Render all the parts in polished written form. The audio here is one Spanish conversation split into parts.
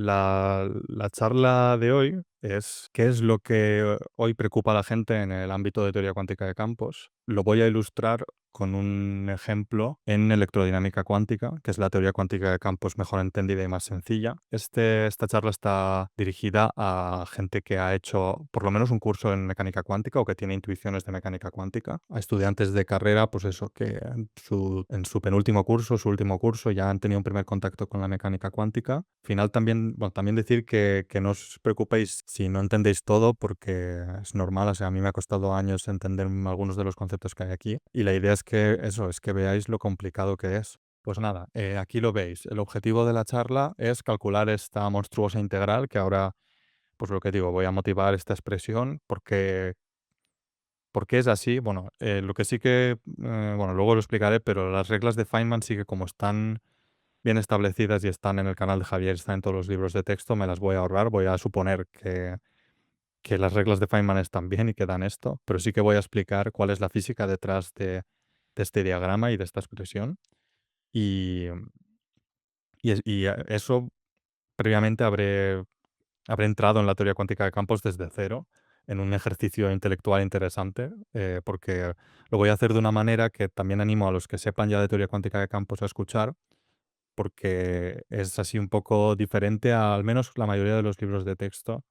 La charla de hoy es qué es lo que hoy preocupa a la gente en el ámbito de teoría cuántica de campos. Lo voy a ilustrar con un ejemplo en electrodinámica cuántica, que es la teoría cuántica de campos mejor entendida y más sencilla. Esta charla está dirigida a gente que ha hecho por lo menos un curso en mecánica cuántica o que tiene intuiciones de mecánica cuántica, a estudiantes de carrera, pues eso, que en su penúltimo curso, su último curso, ya han tenido un primer contacto con la mecánica cuántica. Al final también, bueno, también decir que no os preocupéis si no entendéis todo, porque es normal. O sea, a mí me ha costado años entender algunos de los conceptos que hay aquí, y la idea es que eso, es que veáis lo complicado que es. Pues nada, aquí lo veis. El objetivo de la charla es calcular esta monstruosa integral, que ahora, pues lo que digo, voy a motivar esta expresión porque es así. Bueno, lo que sí que, bueno, luego lo explicaré, pero las reglas de Feynman sí que, como están bien establecidas y están en el canal de Javier, están en todos los libros de texto, me las voy a ahorrar. Voy a suponer que las reglas de Feynman están bien y que dan esto, pero sí que voy a explicar cuál es la física detrás de este diagrama y de esta expresión. Y, eso, previamente habré entrado en la teoría cuántica de campos desde cero, en un ejercicio intelectual interesante, porque lo voy a hacer de una manera que también animo a los que sepan ya de teoría cuántica de campos a escuchar, porque es así un poco diferente a al menos la mayoría de los libros de texto,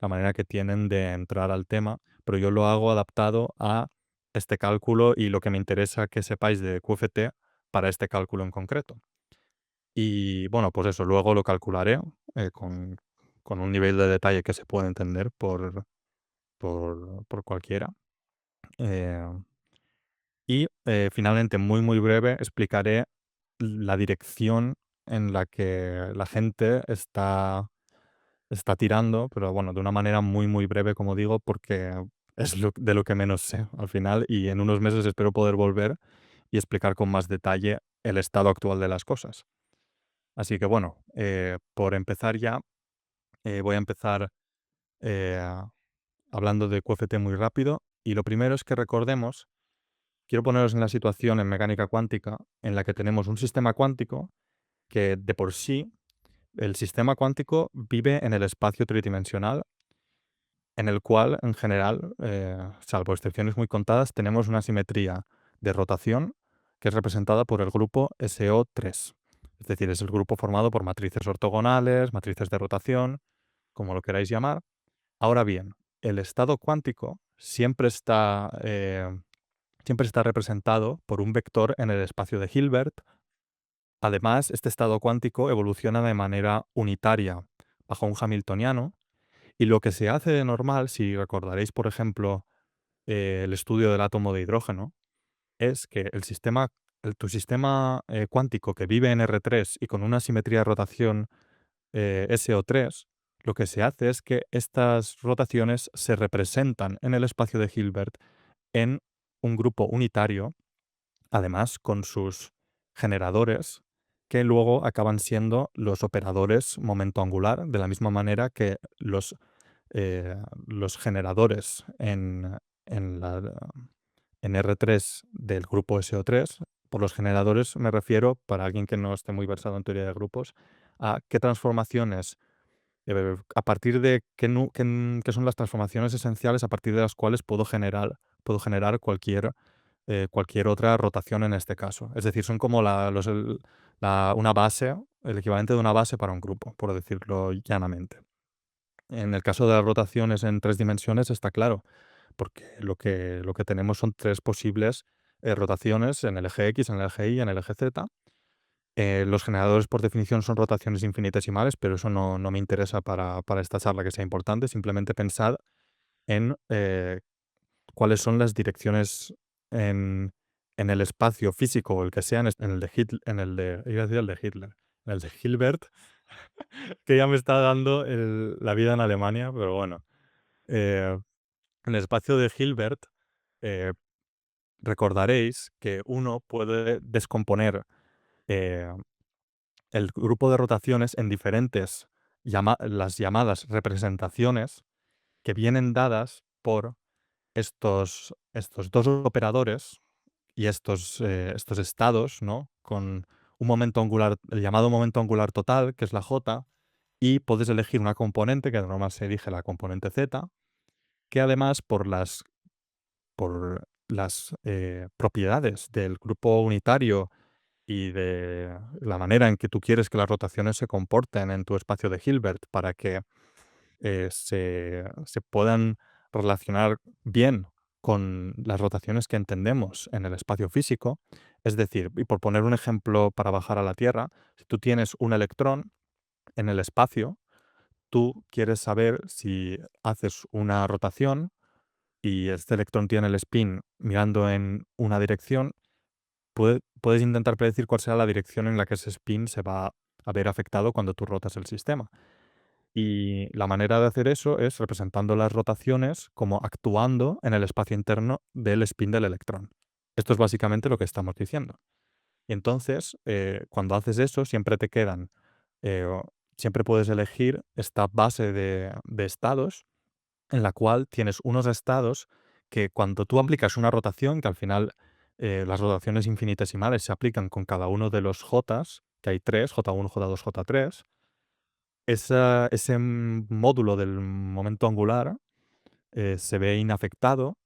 la manera que tienen de entrar al tema, pero yo lo hago adaptado a este cálculo y lo que me interesa que sepáis de QFT para este cálculo en concreto. Y bueno, pues eso, luego lo calcularé con un nivel de detalle que se puede entender por cualquiera. Eh, finalmente, muy, muy breve, explicaré la dirección en la que la gente está tirando, pero bueno, de una manera muy, muy breve, como digo, porque es de lo que menos sé al final, y en unos meses espero poder volver y explicar con más detalle el estado actual de las cosas. Así que bueno, por empezar ya, voy a empezar eh, hablando de QFT muy rápido, y lo primero es que recordemos, quiero poneros en la situación en mecánica cuántica en la que tenemos un sistema cuántico que de por sí, el sistema cuántico vive en el espacio tridimensional, en el cual, en general, salvo excepciones muy contadas, tenemos una simetría de rotación que es representada por el grupo SO3. Es decir, es el grupo formado por matrices ortogonales, matrices de rotación, como lo queráis llamar. Ahora bien, el estado cuántico siempre está representado por un vector en el espacio de Hilbert. Además, este estado cuántico evoluciona de manera unitaria bajo un hamiltoniano, y lo que se hace de normal, si recordaréis, por ejemplo, el estudio del átomo de hidrógeno, es que tu sistema cuántico que vive en R3 y con una simetría de rotación SO3, lo que se hace es que estas rotaciones se representan en el espacio de Hilbert en un grupo unitario, además con sus generadores, que luego acaban siendo los operadores momento angular, de la misma manera que los generadores en R3 del grupo SO3. Por los generadores me refiero, para alguien que no esté muy versado en teoría de grupos, a qué transformaciones, a partir de qué son las transformaciones esenciales a partir de las cuales puedo generar cualquier otra rotación en este caso. Es decir, son como una base, el equivalente de una base para un grupo, por decirlo llanamente. En el caso de las rotaciones en tres dimensiones está claro, porque lo que tenemos son tres posibles rotaciones en el eje X, en el eje Y y en el eje Z. Los generadores, por definición, son rotaciones infinitesimales, pero eso no me interesa para esta charla que sea importante. Simplemente pensad en cuáles son las direcciones en, en el espacio físico o el que sea, en el de Hitler, iba a decir el de Hitler, en el de Hilbert, que ya me está dando la vida en Alemania, pero bueno. Eh, en el espacio de Hilbert, eh, recordaréis que uno puede descomponer eh, el grupo de rotaciones en diferentes, las llamadas representaciones, que vienen dadas por estos dos operadores y estos estados, ¿no? Con un momento angular, el llamado momento angular total, que es la J, y puedes elegir una componente, que de normal se elige la componente Z, que además por las propiedades del grupo unitario y de la manera en que tú quieres que las rotaciones se comporten en tu espacio de Hilbert para que se puedan relacionar bien con las rotaciones que entendemos en el espacio físico. Es decir, y por poner un ejemplo para bajar a la Tierra, si tú tienes un electrón en el espacio, tú quieres saber si haces una rotación y este electrón tiene el spin mirando en una dirección, puedes intentar predecir cuál será la dirección en la que ese spin se va a ver afectado cuando tú rotas el sistema. Y la manera de hacer eso es representando las rotaciones como actuando en el espacio interno del spin del electrón. Esto es básicamente lo que estamos diciendo. Y entonces, cuando haces eso, siempre te quedan, siempre puedes elegir esta base de estados en la cual tienes unos estados que cuando tú aplicas una rotación, que al final las rotaciones infinitesimales se aplican con cada uno de los jotas, que hay tres, J1, J2, J3, ese módulo del momento angular se ve inafectado,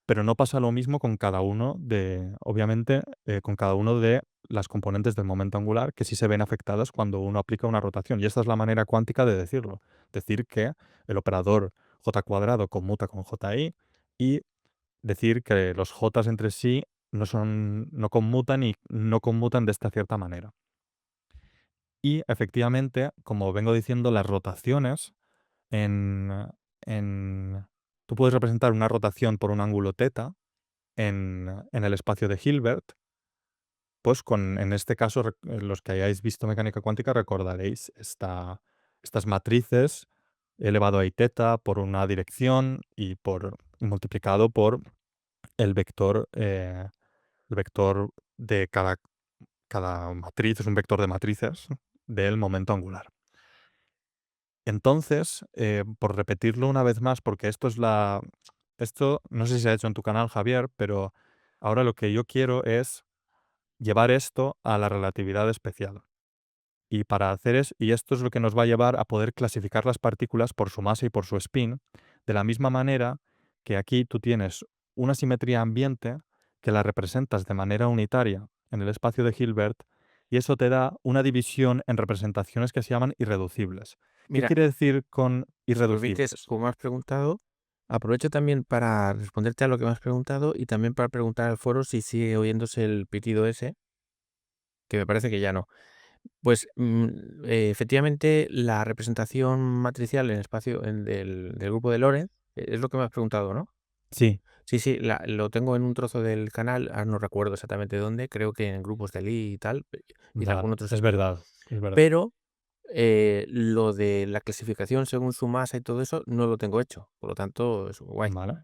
pero no pasa lo mismo con cada uno de, obviamente, con cada uno de las componentes del momento angular que sí se ven afectadas cuando uno aplica una rotación. Y esta es la manera cuántica de decirlo. Decir que el operador j cuadrado conmuta con ji y decir que los jotas entre sí no conmutan y no conmutan de esta cierta manera. Y efectivamente, como vengo diciendo, las rotaciones en, en- tú puedes representar una rotación por un ángulo teta en el espacio de Hilbert, pues en este caso, los que hayáis visto mecánica cuántica recordaréis estas matrices elevado a i teta por una dirección y multiplicado por el vector de cada matriz, es un vector de matrices del momento angular. Entonces, por repetirlo una vez más, porque esto no sé si se ha hecho en tu canal, Javier, pero ahora lo que yo quiero es llevar esto a la relatividad especial. Y esto es lo que nos va a llevar a poder clasificar las partículas por su masa y por su spin, de la misma manera que aquí tú tienes una simetría ambiente que la representas de manera unitaria en el espacio de Hilbert, y eso te da una división en representaciones que se llaman irreducibles. ¿Qué Mira, quiere decir con si me permites, irreducibles? como me has preguntado, aprovecho también para responderte a lo que me has preguntado y también para preguntar al foro si sigue oyéndose el pitido ese, que me parece que ya no. Pues, efectivamente, la representación matricial en espacio del grupo de Lorentz, es lo que me has preguntado, ¿no? Sí, Sí, sí, lo tengo en un trozo del canal, ahora no recuerdo exactamente dónde, creo que en grupos de Lie y tal, y en algún otro es sitio. verdad, es verdad. Pero, lo de la clasificación según su masa y todo eso, no lo tengo hecho, por lo tanto, es guay. Vale.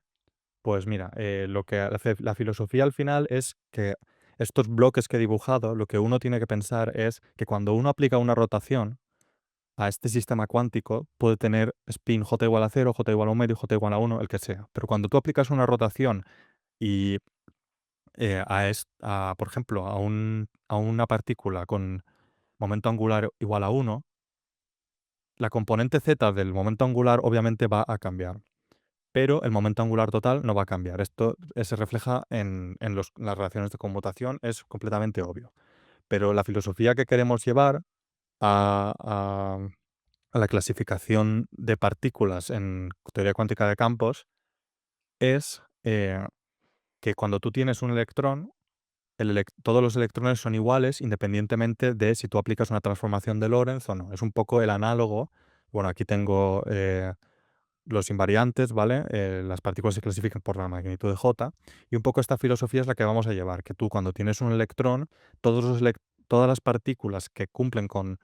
Pues mira, lo que hace la filosofía al final es que estos bloques que he dibujado, lo que uno tiene que pensar es que cuando uno aplica una rotación a este sistema cuántico, puede tener spin j igual a cero, j igual a un medio, j igual a uno, el que sea. Pero cuando tú aplicas una rotación y por ejemplo, a una partícula con momento angular igual a uno, la componente z del momento angular obviamente va a cambiar. Pero el momento angular total no va a cambiar. Esto se refleja en las relaciones de conmutación, es completamente obvio. Pero la filosofía que queremos llevar a, a- a la clasificación de partículas en teoría cuántica de campos es que cuando tú tienes un electrón, todos los electrones son iguales independientemente de si tú aplicas una transformación de Lorentz o no. Es un poco el análogo. Bueno, aquí tengo los invariantes, ¿vale? Las partículas se clasifican por la magnitud de J. Y un poco esta filosofía es la que vamos a llevar, que tú cuando tienes un electrón, todas las partículas que cumplen con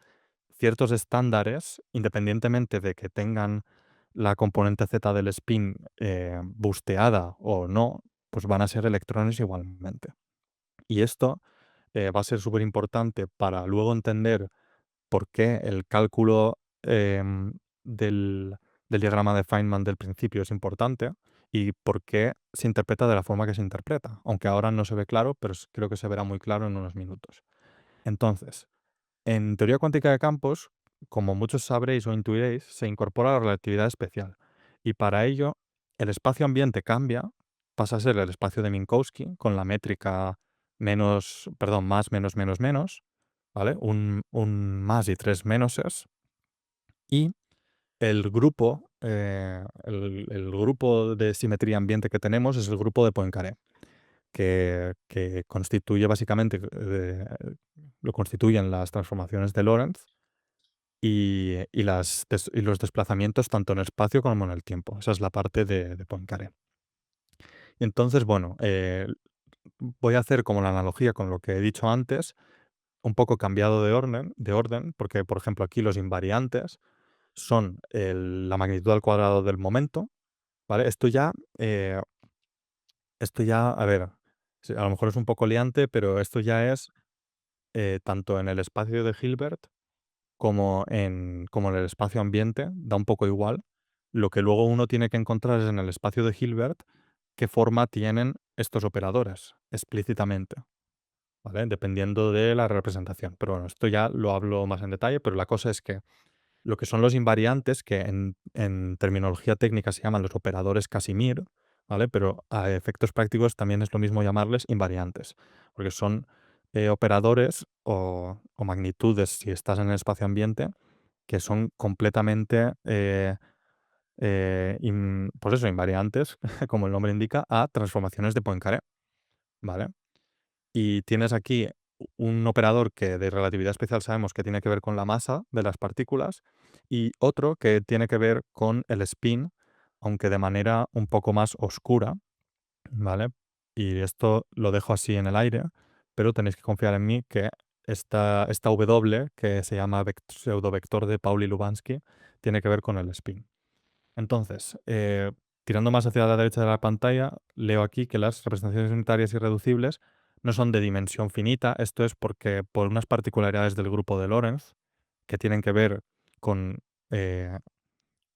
ciertos estándares, independientemente de que tengan la componente Z del spin busteada o no, pues van a ser electrones igualmente. Y esto va a ser súper importante para luego entender por qué el cálculo del diagrama de Feynman del principio es importante y por qué se interpreta de la forma que se interpreta. Aunque ahora no se ve claro, pero creo que se verá muy claro en unos minutos. Entonces, en teoría cuántica de campos, como muchos sabréis o intuiréis, se incorpora la relatividad especial. Y para ello, el espacio ambiente cambia, pasa a ser el espacio de Minkowski con la métrica más, menos, menos, menos, ¿vale? Un más y tres menoses. Y el grupo de simetría ambiente que tenemos es el grupo de Poincaré, que constituye básicamente, lo constituyen las transformaciones de Lorentz y los desplazamientos tanto en el espacio como en el tiempo. Esa es la parte de Poincaré. Y entonces, bueno, voy a hacer como la analogía con lo que he dicho antes, un poco cambiado de orden, porque, por ejemplo, aquí los invariantes son la magnitud al cuadrado del momento, ¿vale? Esto ya, a ver, sí, a lo mejor es un poco liante, pero esto ya es tanto en el espacio de Hilbert como en el espacio ambiente, da un poco igual. Lo que luego uno tiene que encontrar es en el espacio de Hilbert qué forma tienen estos operadores explícitamente, ¿vale? Dependiendo de la representación. Pero bueno, esto ya lo hablo más en detalle, pero la cosa es que lo que son los invariantes, que en terminología técnica se llaman los operadores Casimir, ¿vale? Pero a efectos prácticos también es lo mismo llamarles invariantes, porque son operadores o magnitudes, si estás en el espacio ambiente, que son completamente, pues eso, invariantes, como el nombre indica, a transformaciones de Poincaré, ¿vale? Y tienes aquí un operador que de relatividad especial sabemos que tiene que ver con la masa de las partículas y otro que tiene que ver con el spin, aunque de manera un poco más oscura, ¿vale? Y esto lo dejo así en el aire, pero tenéis que confiar en mí que esta W, que se llama pseudovector de Pauli-Lubansky, tiene que ver con el spin. Entonces, tirando más hacia la derecha de la pantalla, leo aquí que las representaciones unitarias irreducibles no son de dimensión finita. Esto es porque por unas particularidades del grupo de Lorentz, que tienen que ver con, eh,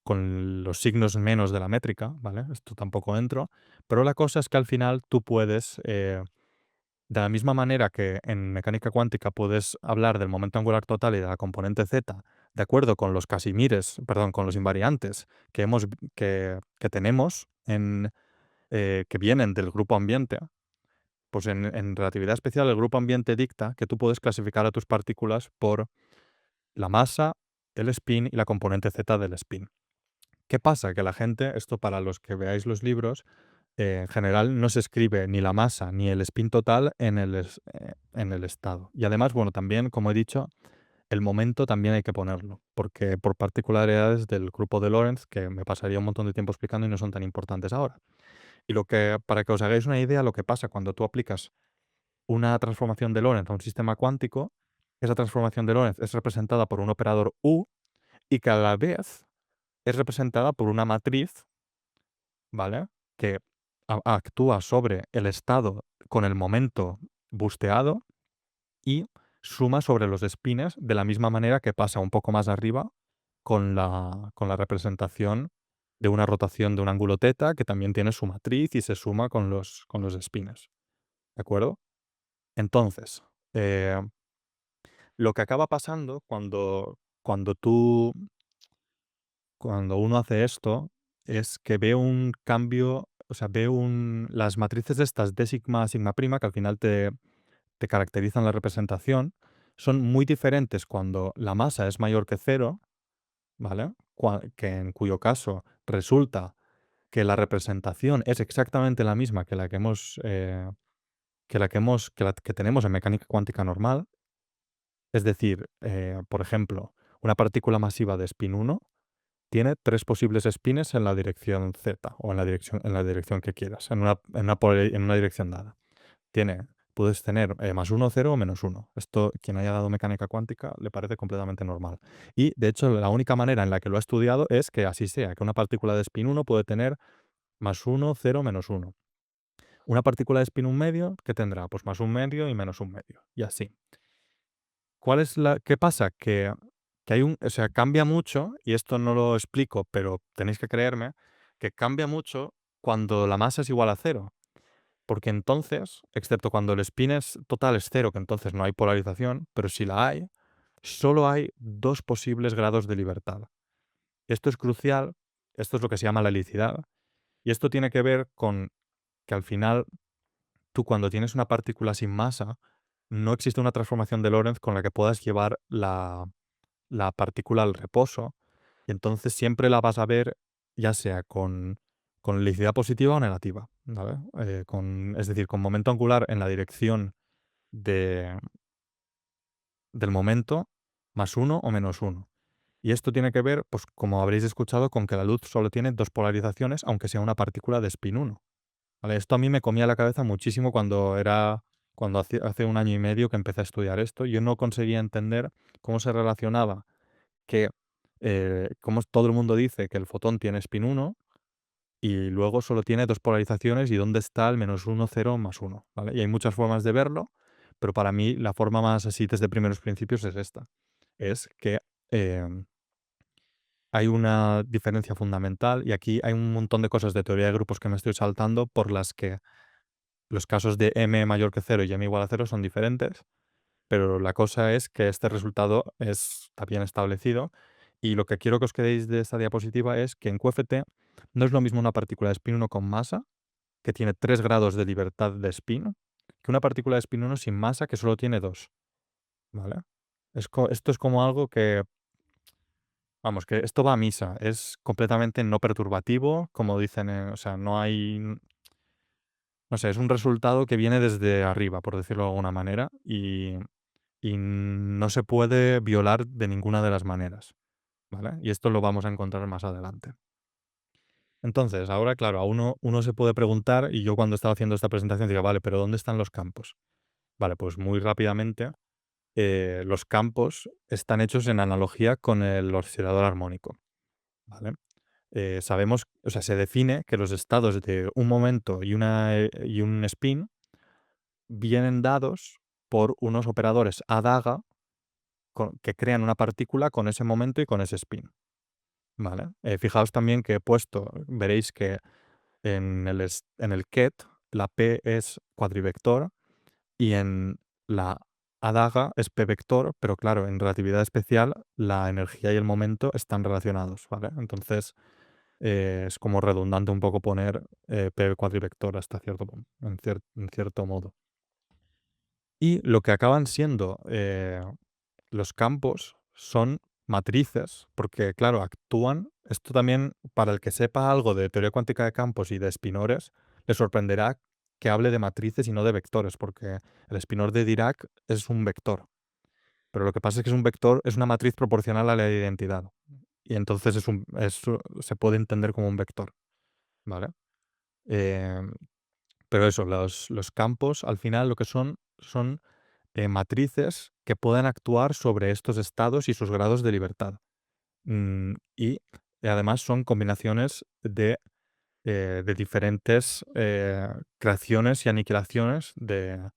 con los signos menos de la métrica, ¿vale? Esto tampoco entro. Pero la cosa es que al final tú puedes, de la misma manera que en mecánica cuántica puedes hablar del momento angular total y de la componente z, de acuerdo con los casimires, perdón, con los invariantes que tenemos que vienen del grupo ambiente, pues en relatividad especial el grupo ambiente dicta que tú puedes clasificar a tus partículas por la masa, el spin y la componente z del spin. ¿Qué pasa? Que la gente, esto para los que veáis los libros, en general no se escribe ni la masa ni el spin total en el estado. Y además, bueno, también, como he dicho, el momento también hay que ponerlo, porque por particularidades del grupo de Lorentz, que me pasaría un montón de tiempo explicando y no son tan importantes ahora. Y para que os hagáis una idea, lo que pasa cuando tú aplicas una transformación de Lorentz a un sistema cuántico, esa transformación de Lorentz es representada por un operador U y que a la vez es representada por una matriz, ¿vale? Que actúa sobre el estado con el momento busteado y suma sobre los espines de la misma manera que pasa un poco más arriba con la representación de una rotación de un ángulo teta que también tiene su matriz y se suma con los espines. ¿De acuerdo? Entonces, eh, lo que acaba pasando cuando uno hace esto es que ve un cambio, o sea, las matrices estas de sigma a sigma prima, que al final te caracterizan la representación, son muy diferentes cuando la masa es mayor que cero, ¿vale? En cuyo caso resulta que la representación es exactamente la misma que la que tenemos en mecánica cuántica normal. Es decir, por ejemplo, una partícula masiva de spin 1 tiene tres posibles spines en la dirección z o en la dirección que quieras, en una dirección dada. Puedes tener más uno, cero o menos uno. Esto, quien haya dado mecánica cuántica, le parece completamente normal. Y, de hecho, la única manera en la que lo ha estudiado es que así sea, que una partícula de spin 1 puede tener más uno, cero, menos uno. Una partícula de spin 1 medio, ¿qué tendrá? Pues más un medio y menos un medio. Y así. ¿Qué pasa? Que o sea, cambia mucho, y esto no lo explico, pero tenéis que creerme, que cambia mucho cuando la masa es igual a cero. Porque entonces, excepto cuando el spin total es cero, que entonces no hay polarización, pero si la hay, solo hay 2 posibles grados de libertad. Esto es crucial, esto es lo que se llama la helicidad, y esto tiene que ver con que al final tú cuando tienes una partícula sin masa, no existe una transformación de Lorentz con la que puedas llevar la partícula al reposo, y entonces siempre la vas a ver ya sea con helicidad positiva o negativa, ¿vale? Es decir, con momento angular en la dirección de del momento, más uno o menos uno. Y esto tiene que ver, pues como habréis escuchado, con que la luz solo tiene 2 polarizaciones, aunque sea una partícula de spin 1. ¿Vale? Esto a mí me comía la cabeza muchísimo cuando hace un año y medio que empecé a estudiar esto. Yo no conseguía entender cómo se relacionaba que, cómo todo el mundo dice que el fotón tiene spin 1 y luego solo tiene 2 polarizaciones y dónde está el menos uno, cero, más uno, ¿vale? Y hay muchas formas de verlo, pero para mí la forma más así desde primeros principios es esta. Es que em, hay una diferencia fundamental y aquí hay un montón de cosas de teoría de grupos que me estoy saltando por las que los casos de m mayor que cero y m igual a cero son diferentes, pero la cosa es que este resultado está bien establecido y lo que quiero que os quedéis de esta diapositiva es que en QFT no es lo mismo una partícula de spin 1 con masa, que tiene 3 grados de libertad de spin, que una partícula de spin 1 sin masa que solo tiene 2, ¿vale? Esto es como algo que, vamos, que esto va a misa, es completamente no perturbativo, como dicen, o sea, no hay, no sé, es un resultado que viene desde arriba, por decirlo de alguna manera, y no se puede violar de ninguna de las maneras, ¿vale? Y esto lo vamos a encontrar más adelante. Entonces, ahora, claro, uno se puede preguntar, y yo cuando estaba haciendo esta presentación digo, vale, pero ¿dónde están los campos? Vale, pues muy rápidamente, los campos están hechos en analogía con el oscilador armónico, ¿vale? Sabemos, o sea, se define que los estados de un momento y un spin vienen dados por unos operadores adaga que crean una partícula con ese momento y con ese spin, ¿vale? Fijaos también que he puesto, veréis que en el ket la P es cuadrivector y en la adaga es P vector, pero claro, en relatividad especial la energía y el momento están relacionados, ¿vale? Entonces es como redundante un poco poner P cuadrivector hasta en cierto modo. Y lo que acaban siendo los campos son matrices, porque claro, actúan. Esto también, para el que sepa algo de teoría cuántica de campos y de espinores, le sorprenderá que hable de matrices y no de vectores, porque el espinor de Dirac es un vector. Pero lo que pasa es que es un vector, es una matriz proporcional a la identidad. Y entonces se puede entender como un vector, ¿vale? Em, pero eso, los campos al final lo que son matrices que pueden actuar sobre estos estados y sus grados de libertad. Y además son combinaciones de diferentes creaciones y aniquilaciones de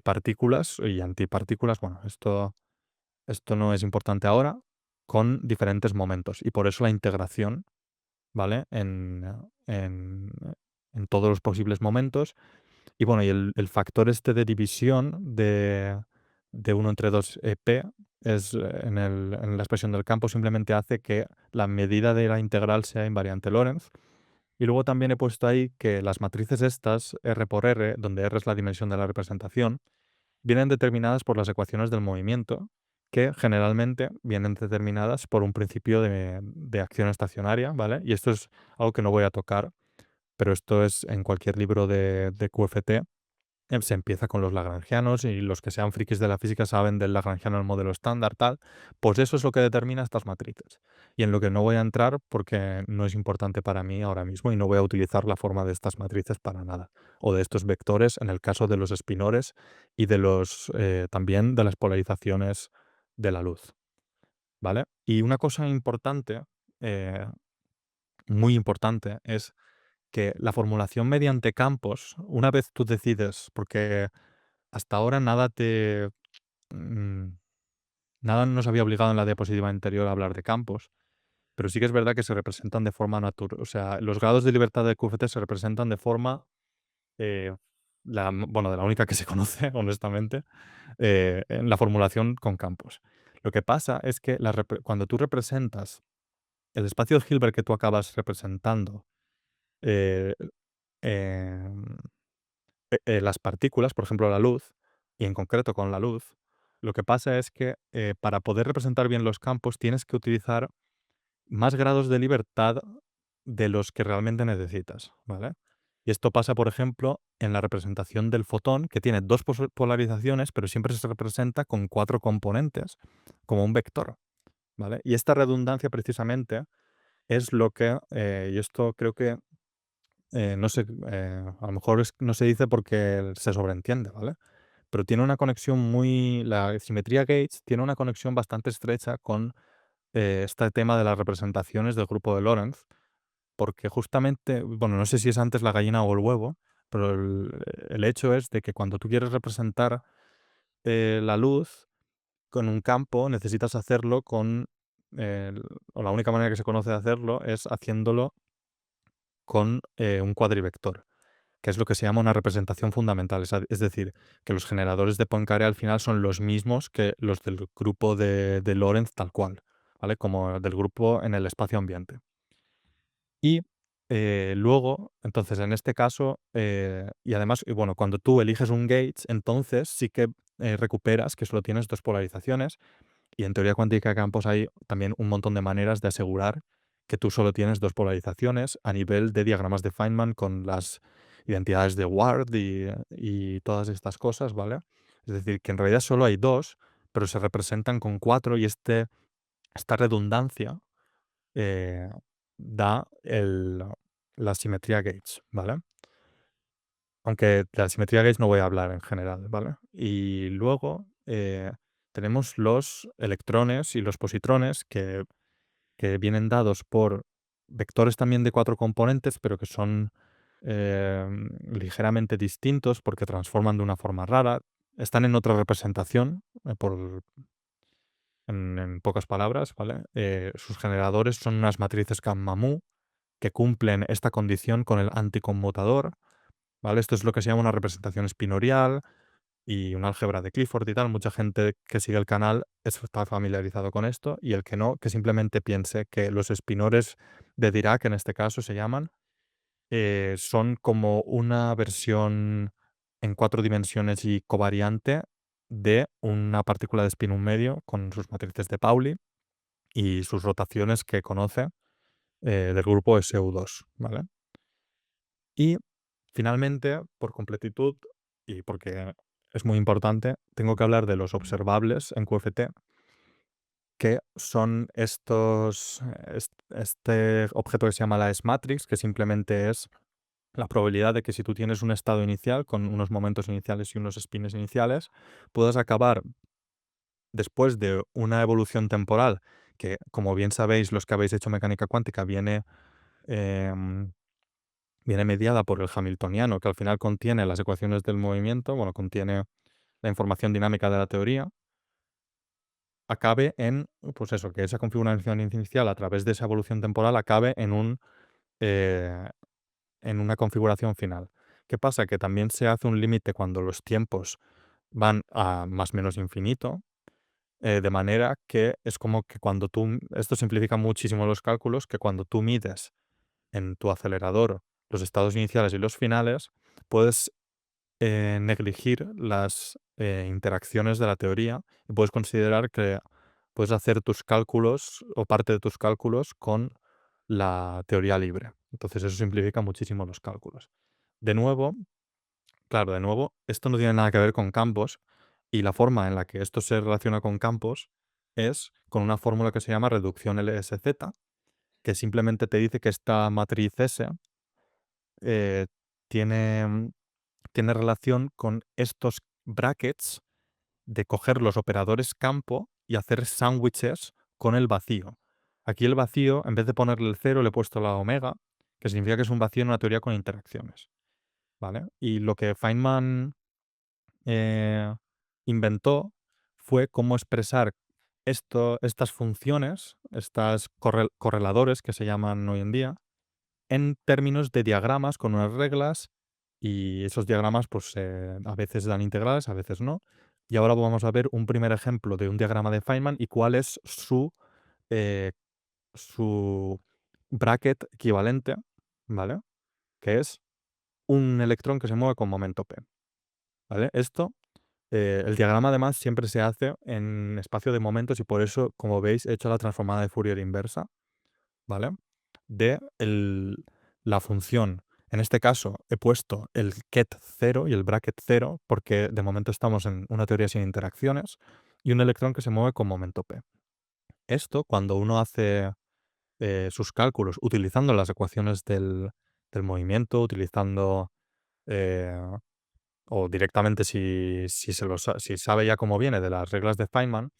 partículas y antipartículas. Bueno, esto no es importante ahora, con diferentes momentos. Y por eso la integración, ¿vale? En todos los posibles momentos. Y bueno, y el factor este de división de uno entre 2 p es en la expresión del campo simplemente hace que la medida de la integral sea invariante Lorentz. Y luego también he puesto ahí que las matrices estas, R por R, donde R es la dimensión de la representación, vienen determinadas por las ecuaciones del movimiento, que generalmente vienen determinadas por un principio de acción estacionaria, ¿vale? Y esto es algo que no voy a tocar, pero esto es en cualquier libro de QFT. Se empieza con los lagrangianos y los que sean frikis de la física saben del lagrangiano el modelo estándar, tal. Pues eso es lo que determina estas matrices. Y en lo que no voy a entrar porque no es importante para mí ahora mismo y no voy a utilizar la forma de estas matrices para nada. O de estos vectores en el caso de los espinores y también de las polarizaciones de la luz. ¿Vale? Y una cosa importante, eh, muy importante, es que la formulación mediante campos, una vez tú decides, porque hasta ahora mm, nada nos había obligado en la diapositiva anterior a hablar de campos, pero sí que es verdad que se representan de forma natural. O sea, los grados de libertad de QFT se representan de forma, eh, bueno, de la única que se conoce, honestamente, en la formulación con campos. Lo que pasa es que cuando tú representas el espacio de Hilbert que tú acabas representando, eh, em, las partículas, por ejemplo, la luz, y en concreto con la luz, lo que pasa es que para poder representar bien los campos tienes que utilizar más grados de libertad de los que realmente necesitas, ¿vale? Y esto pasa, por ejemplo, en la representación del fotón, que tiene dos polarizaciones, pero siempre se representa con cuatro componentes, como un vector, ¿vale? Y esta redundancia precisamente es lo que, y esto creo que, no sé, a lo mejor no se dice porque se sobreentiende, ¿vale? Pero tiene una conexión la simetría Gates tiene una conexión bastante estrecha con este tema de las representaciones del grupo de Lorentz, porque justamente, bueno, no sé si es antes la gallina o el huevo, pero el hecho es de que cuando tú quieres representar la luz con un campo, necesitas hacerlo o la única manera que se conoce de hacerlo es haciéndolo con un cuadrivector, que es lo que se llama una representación fundamental. Es decir, que los generadores de Poincaré al final son los mismos que los del grupo de Lorentz tal cual, ¿vale? Como del grupo en el espacio ambiente. Y luego, entonces, en este caso, y además, y bueno, cuando tú eliges un Gates, entonces sí que recuperas que solo tienes dos polarizaciones. Y en teoría cuántica de campos hay también un montón de maneras de asegurar que tú solo tienes dos polarizaciones a nivel de diagramas de Feynman con las identidades de Ward y todas estas cosas, ¿vale? Es decir, que en realidad solo hay dos, pero se representan con cuatro y esta redundancia eh, da la simetría Gates, ¿vale? Aunque de la simetría Gates no voy a hablar en general, ¿vale? Y luego tenemos los electrones y los positrones que vienen dados por vectores también de cuatro componentes, pero que son ligeramente distintos porque transforman de una forma rara. Están en otra representación, en pocas palabras, ¿vale? Sus generadores son unas matrices gamma-mu que cumplen esta condición con el anticonmutador, ¿vale? Esto es lo que se llama una representación espinorial y un álgebra de Clifford y tal. Mucha gente que sigue el canal está familiarizado con esto y el que no, que simplemente piense que los espinores de Dirac, en este caso se llaman, son como una versión en cuatro dimensiones y covariante de una partícula de espino medio con sus matrices de Pauli y sus rotaciones que conoce del grupo SU2, ¿vale? Y finalmente, por completitud, y porque es muy importante, tengo que hablar de los observables en QFT, que son este objeto que se llama la S-matrix, que simplemente es la probabilidad de que si tú tienes un estado inicial con unos momentos iniciales y unos spins iniciales, puedas acabar después de una evolución temporal que, como bien sabéis, los que habéis hecho mecánica cuántica, em, viene mediada por el hamiltoniano, que al final contiene las ecuaciones del movimiento, bueno, contiene la información dinámica de la teoría, acabe en, pues eso, que esa configuración inicial a través de esa evolución temporal acabe eh, en una configuración final. ¿Qué pasa? Que también se hace un límite cuando los tiempos van a más o menos infinito, de manera que es como que cuando esto simplifica muchísimo los cálculos, que cuando tú mides en tu acelerador los estados iniciales y los finales, puedes negligir las interacciones de la teoría y puedes considerar que puedes hacer tus cálculos o parte de tus cálculos con la teoría libre. Entonces eso simplifica muchísimo los cálculos. De nuevo, claro, de nuevo, esto no tiene nada que ver con campos y la forma en la que esto se relaciona con campos es con una fórmula que se llama reducción LSZ, que simplemente te dice que esta matriz S eh, tiene, tiene relación con estos brackets de coger los operadores campo y hacer sándwiches con el vacío. Aquí el vacío, en vez de ponerle el cero, le he puesto la omega, que significa que es un vacío en una teoría con interacciones, ¿vale? Y lo que Feynman eh, inventó fue cómo expresar estas funciones, estas correladores que se llaman hoy en día, en términos de diagramas con unas reglas y esos diagramas pues a veces dan integrales, a veces no. Y ahora vamos a ver un primer ejemplo de un diagrama de Feynman y cuál es eh, su bracket equivalente, ¿vale? Que es un electrón que se mueve con momento p, ¿vale? El diagrama además siempre se hace en espacio de momentos y por eso, como veis, he hecho la transformada de Fourier inversa, ¿vale? De la función. En este caso he puesto el ket 0 y el bracket 0 porque de momento estamos en una teoría sin interacciones y un electrón que se mueve con momento p. Esto, cuando uno hace sus cálculos utilizando las ecuaciones del movimiento, utilizando eh, o directamente si sabe ya cómo viene de las reglas de Feynman,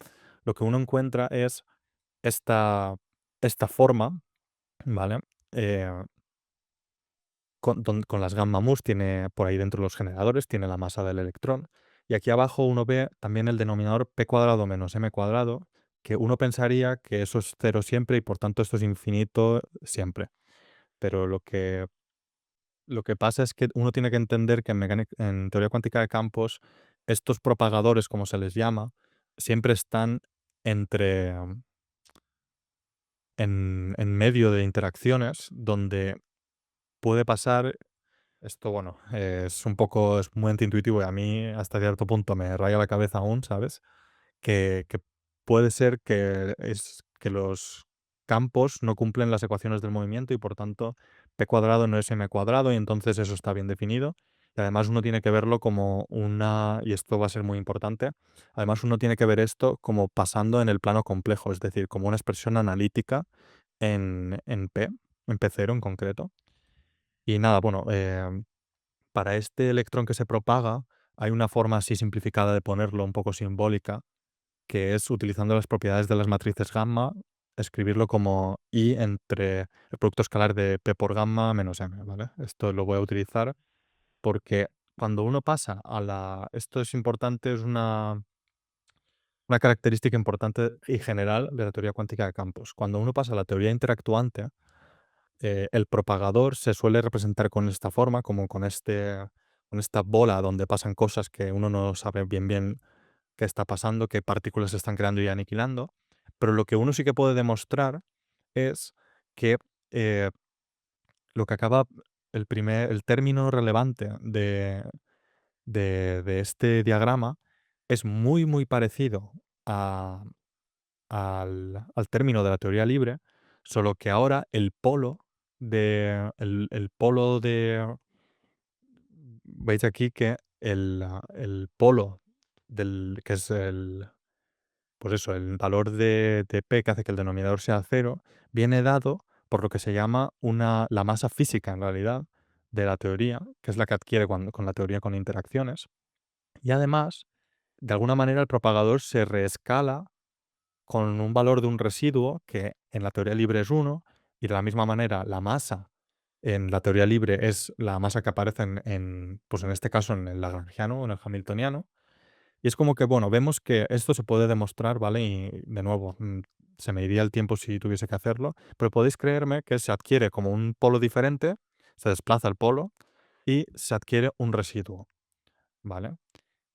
lo que uno encuentra es esta, esta forma, ¿vale? Eh, con las gamma mus, tiene por ahí dentro los generadores, tiene la masa del electrón. Y aquí abajo uno ve también el denominador p cuadrado menos m cuadrado, que uno pensaría que eso es cero siempre y por tanto esto es infinito siempre. Pero lo que pasa es que uno tiene que entender que en teoría cuántica de campos, estos propagadores, como se les llama, siempre están entre, en medio de interacciones donde puede pasar esto, bueno, es muy antiintuitivo y a mí hasta cierto punto me raya la cabeza aún, ¿sabes? Que puede ser que los campos no cumplen las ecuaciones del movimiento y por tanto p cuadrado no es m cuadrado y entonces eso está bien definido. Y además uno tiene que verlo como y esto va a ser muy importante, además uno tiene que ver esto como pasando en el plano complejo, es decir, como una expresión analítica en P, en P0 en concreto. Y nada, bueno, para este electrón que se propaga hay una forma así simplificada de ponerlo, un poco simbólica, que es utilizando las propiedades de las matrices gamma, escribirlo como I entre el producto escalar de P por gamma menos M, ¿vale? Esto lo voy a utilizar porque cuando uno pasa esto es importante, es una característica importante y general de la teoría cuántica de campos. Cuando uno pasa a la teoría interactuante, el propagador se suele representar con esta forma, como con esta bola donde pasan cosas que uno no sabe bien bien qué está pasando, qué partículas se están creando y aniquilando. Pero lo que uno sí que puede demostrar es que eh, lo que acaba, el término relevante de este diagrama es muy, muy parecido a- al término de la teoría libre, solo que ahora veis aquí que el polo que es pues eso, el valor de P que hace que el denominador sea cero, viene dado por lo que se llama la masa física en realidad de la teoría, que es la que adquiere con la teoría con interacciones. Y además, de alguna manera el propagador se reescala con un valor de un residuo que en la teoría libre es uno y de la misma manera la masa en la teoría libre es la masa que aparece pues en este caso en el lagrangiano o en el hamiltoniano. Y es como que, bueno, vemos que esto se puede demostrar, ¿vale? Y de nuevo, se me iría el tiempo si tuviese que hacerlo, pero podéis creerme que se adquiere como un polo diferente, se desplaza el polo y se adquiere un residuo, ¿vale?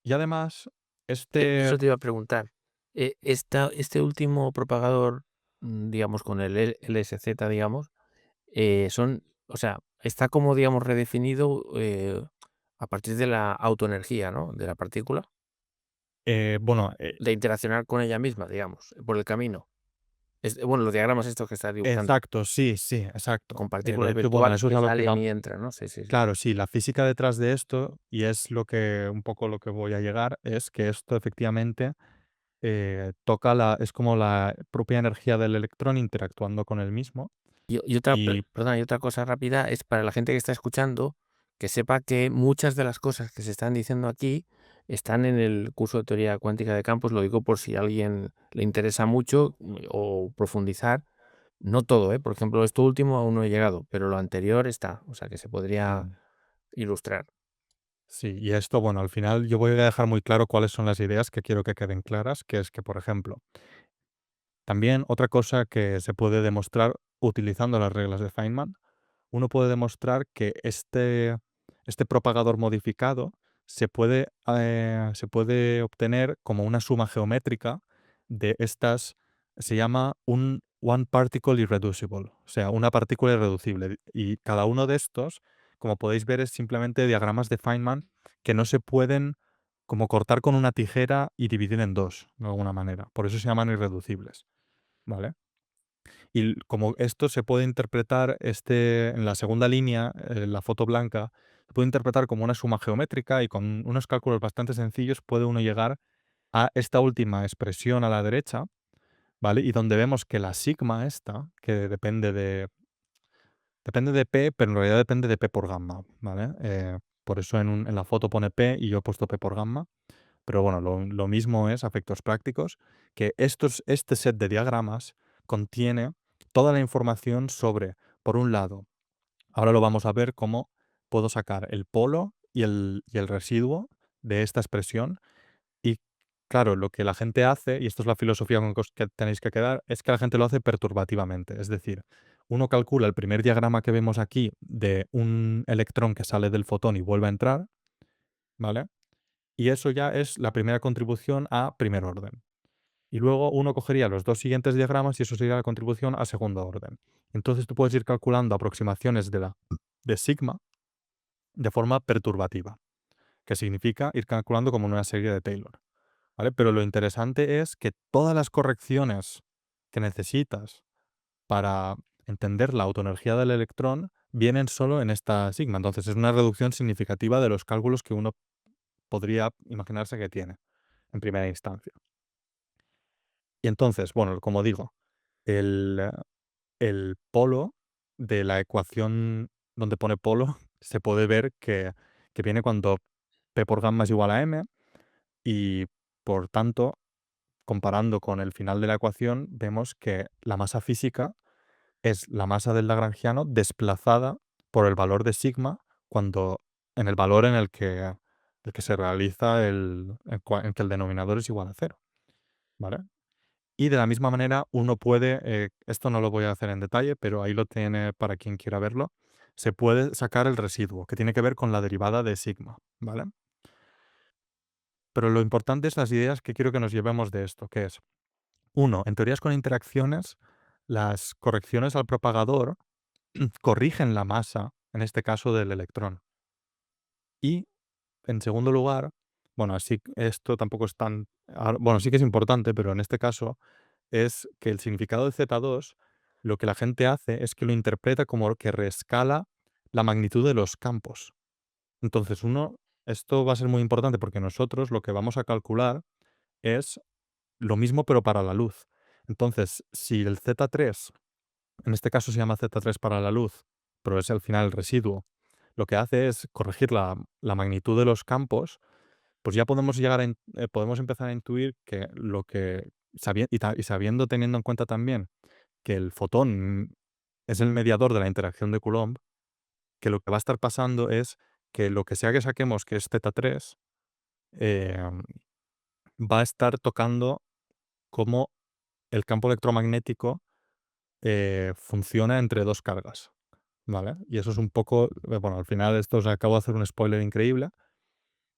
Y además, este Eso te iba a preguntar. Este último propagador, digamos, con el LSZ, digamos, o sea, está como, digamos, redefinido a partir de la autoenergía, ¿no? De la partícula, bueno, de interaccionar con ella misma, digamos, por el camino. Bueno, los diagramas estos que estás dibujando, exacto, sí, sí, exacto. con De partículas hecho, bueno, virtuales eso es que a lo que salen va. y entran, ¿no? Sí, sí, sí. Claro, sí, la física detrás de esto, y es un poco lo que voy a llegar, es que esto efectivamente es como la propia energía del electrón interactuando con el mismo. Y Perdona, y otra cosa rápida es para la gente que está escuchando, que sepa que muchas de las cosas que se están diciendo aquí están en el curso de teoría cuántica de campos. Lo digo por si a alguien le interesa mucho o profundizar. No todo, ¿eh? Por ejemplo, esto último aún no he llegado, pero lo anterior está, o sea que se podría mm, ilustrar. sí, y esto, bueno, al final yo voy a dejar muy claro cuáles son las ideas que quiero que queden claras, que es que, por ejemplo, también otra cosa que se puede demostrar utilizando las reglas de Feynman, uno puede demostrar que este propagador modificado se puede obtener como una suma geométrica de estas, se llama un one particle irreducible, o sea, una partícula irreducible. Y cada uno de estos, como podéis ver, es simplemente diagramas de Feynman que no se pueden como cortar con una tijera y dividir en dos, de alguna manera. Por eso se llaman irreducibles, ¿vale? Y como esto se puede interpretar, en la segunda línea, la foto blanca, se puede interpretar como una suma geométrica y con unos cálculos bastante sencillos puede uno llegar a esta última expresión a la derecha, ¿vale? Y donde vemos que la sigma esta, que depende de P, pero en realidad depende de P por gamma, ¿vale? Por eso en la foto pone P y yo he puesto P por gamma. Pero bueno, lo mismo es a efectos prácticos, que este set de diagramas contiene toda la información sobre, por un lado, ahora lo vamos a ver cómo puedo sacar el polo y el residuo de esta expresión. Y claro, lo que la gente hace, y esto es la filosofía con que tenéis que quedar, es que la gente lo hace perturbativamente. Es decir, uno calcula el primer diagrama que vemos aquí de un electrón que sale del fotón y vuelve a entrar, ¿vale? Y eso ya es la primera contribución a primer orden. Y luego uno cogería los dos siguientes diagramas y eso sería la contribución a segundo orden. Entonces tú puedes ir calculando aproximaciones de sigma de forma perturbativa, que significa ir calculando como una serie de Taylor, ¿vale? Pero lo interesante es que todas las correcciones que necesitas para entender la autoenergía del electrón vienen solo en esta sigma. Entonces es una reducción significativa de los cálculos que uno podría imaginarse que tiene en primera instancia. Y entonces, bueno, como digo, el, el polo de la ecuación donde pone polo se puede ver que viene cuando P por gamma es igual a m y por tanto, comparando con el final de la ecuación, vemos que la masa física es la masa del lagrangiano desplazada por el valor de sigma cuando en el valor en el que se realiza en que el denominador es igual a cero, ¿vale? Y de la misma manera, uno puede, esto no lo voy a hacer en detalle, pero ahí lo tiene para quien quiera verlo, se puede sacar el residuo, que tiene que ver con la derivada de sigma, ¿vale? Pero lo importante es las ideas que quiero que nos llevemos de esto, que es, uno, en teorías con interacciones, las correcciones al propagador corrigen la masa, en este caso del electrón. Y, en segundo lugar, bueno, así esto tampoco es tan, bueno, sí que es importante, pero en este caso es que el significado de Z2, lo que la gente hace es que lo interpreta como que reescala la magnitud de los campos. Entonces, esto va a ser muy importante porque nosotros lo que vamos a calcular es lo mismo pero para la luz. Entonces, si el Z3, en este caso se llama Z3 para la luz, pero es al final el residuo, lo que hace es corregir la magnitud de los campos, pues ya podemos podemos empezar a intuir que y sabiendo, teniendo en cuenta también que el fotón es el mediador de la interacción de Coulomb, que lo que va a estar pasando es que lo que sea que saquemos, que es Z3, em, va a estar tocando cómo el campo electromagnético funciona entre dos cargas, ¿vale? Y eso es un poco, bueno, al final esto os acabo de hacer un spoiler increíble,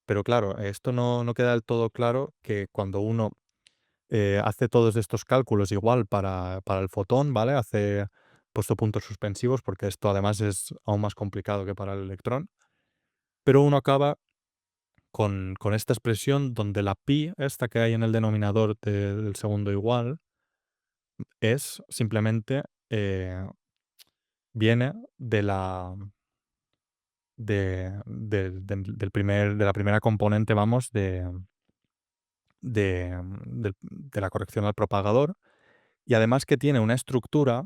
pero claro, esto no queda del todo claro que cuando uno hace todos estos cálculos igual para el fotón, ¿vale? Puesto puntos suspensivos, porque esto además es aún más complicado que para el electrón, pero uno acaba con esta expresión donde la pi, esta que hay en el denominador del segundo igual, es simplemente, viene de la primera componente, vamos, de la corrección al propagador. Y además que tiene una estructura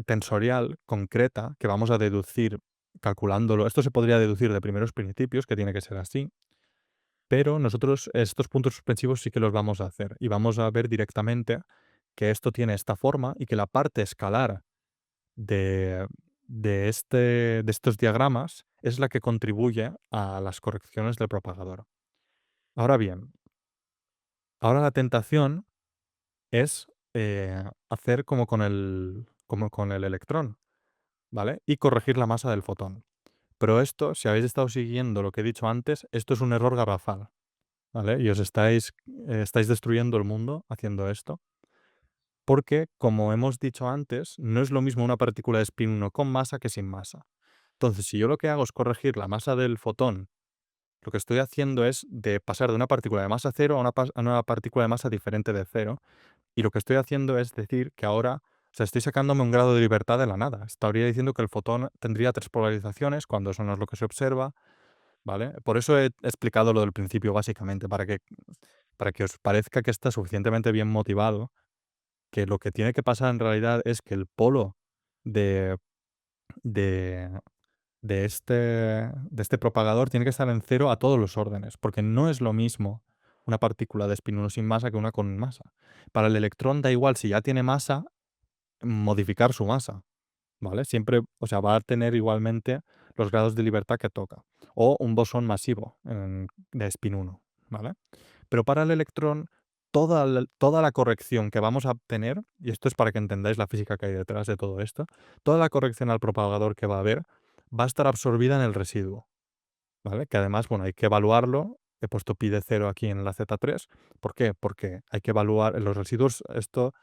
tensorial concreta que vamos a deducir calculándolo. Esto se podría deducir de primeros principios, que tiene que ser así, pero nosotros estos puntos suspensivos sí que los vamos a hacer y vamos a ver directamente que esto tiene esta forma y que la parte escalar de, de estos diagramas es la que contribuye a las correcciones del propagador. Ahora bien, ahora la tentación es hacer como con el electrón, ¿vale? Y corregir la masa del fotón. Pero esto, si habéis estado siguiendo lo que he dicho antes, esto es un error garrafal, ¿vale? Y os estáis destruyendo el mundo haciendo esto. Porque, como hemos dicho antes, no es lo mismo una partícula de spin 1 con masa que sin masa. Entonces, si yo lo que hago es corregir la masa del fotón, lo que estoy haciendo es de pasar de una partícula de masa cero a una partícula de masa diferente de cero. Y lo que estoy haciendo es decir que ahora, o sea, estoy sacándome un grado de libertad de la nada. Estaría diciendo que el fotón tendría tres polarizaciones cuando eso no es lo que se observa, ¿vale? Por eso he explicado lo del principio básicamente, para que os parezca que está suficientemente bien motivado, que lo que tiene que pasar en realidad es que el polo de, de, de este propagador tiene que estar en cero a todos los órdenes, porque no es lo mismo una partícula de spin 1 sin masa que una con masa. Para el electrón da igual si ya tiene masa, modificar su masa, ¿vale? Siempre, o sea, va a tener igualmente los grados de libertad que toca. O un bosón masivo de spin 1, ¿vale? Pero para el electrón, toda la corrección que vamos a obtener, y esto es para que entendáis la física que hay detrás de todo esto, toda la corrección al propagador que va a haber va a estar absorbida en el residuo, ¿vale? Que además, bueno, hay que evaluarlo. He puesto pi de cero aquí en la Z3. ¿Por qué? Porque hay que evaluar los residuos. Esto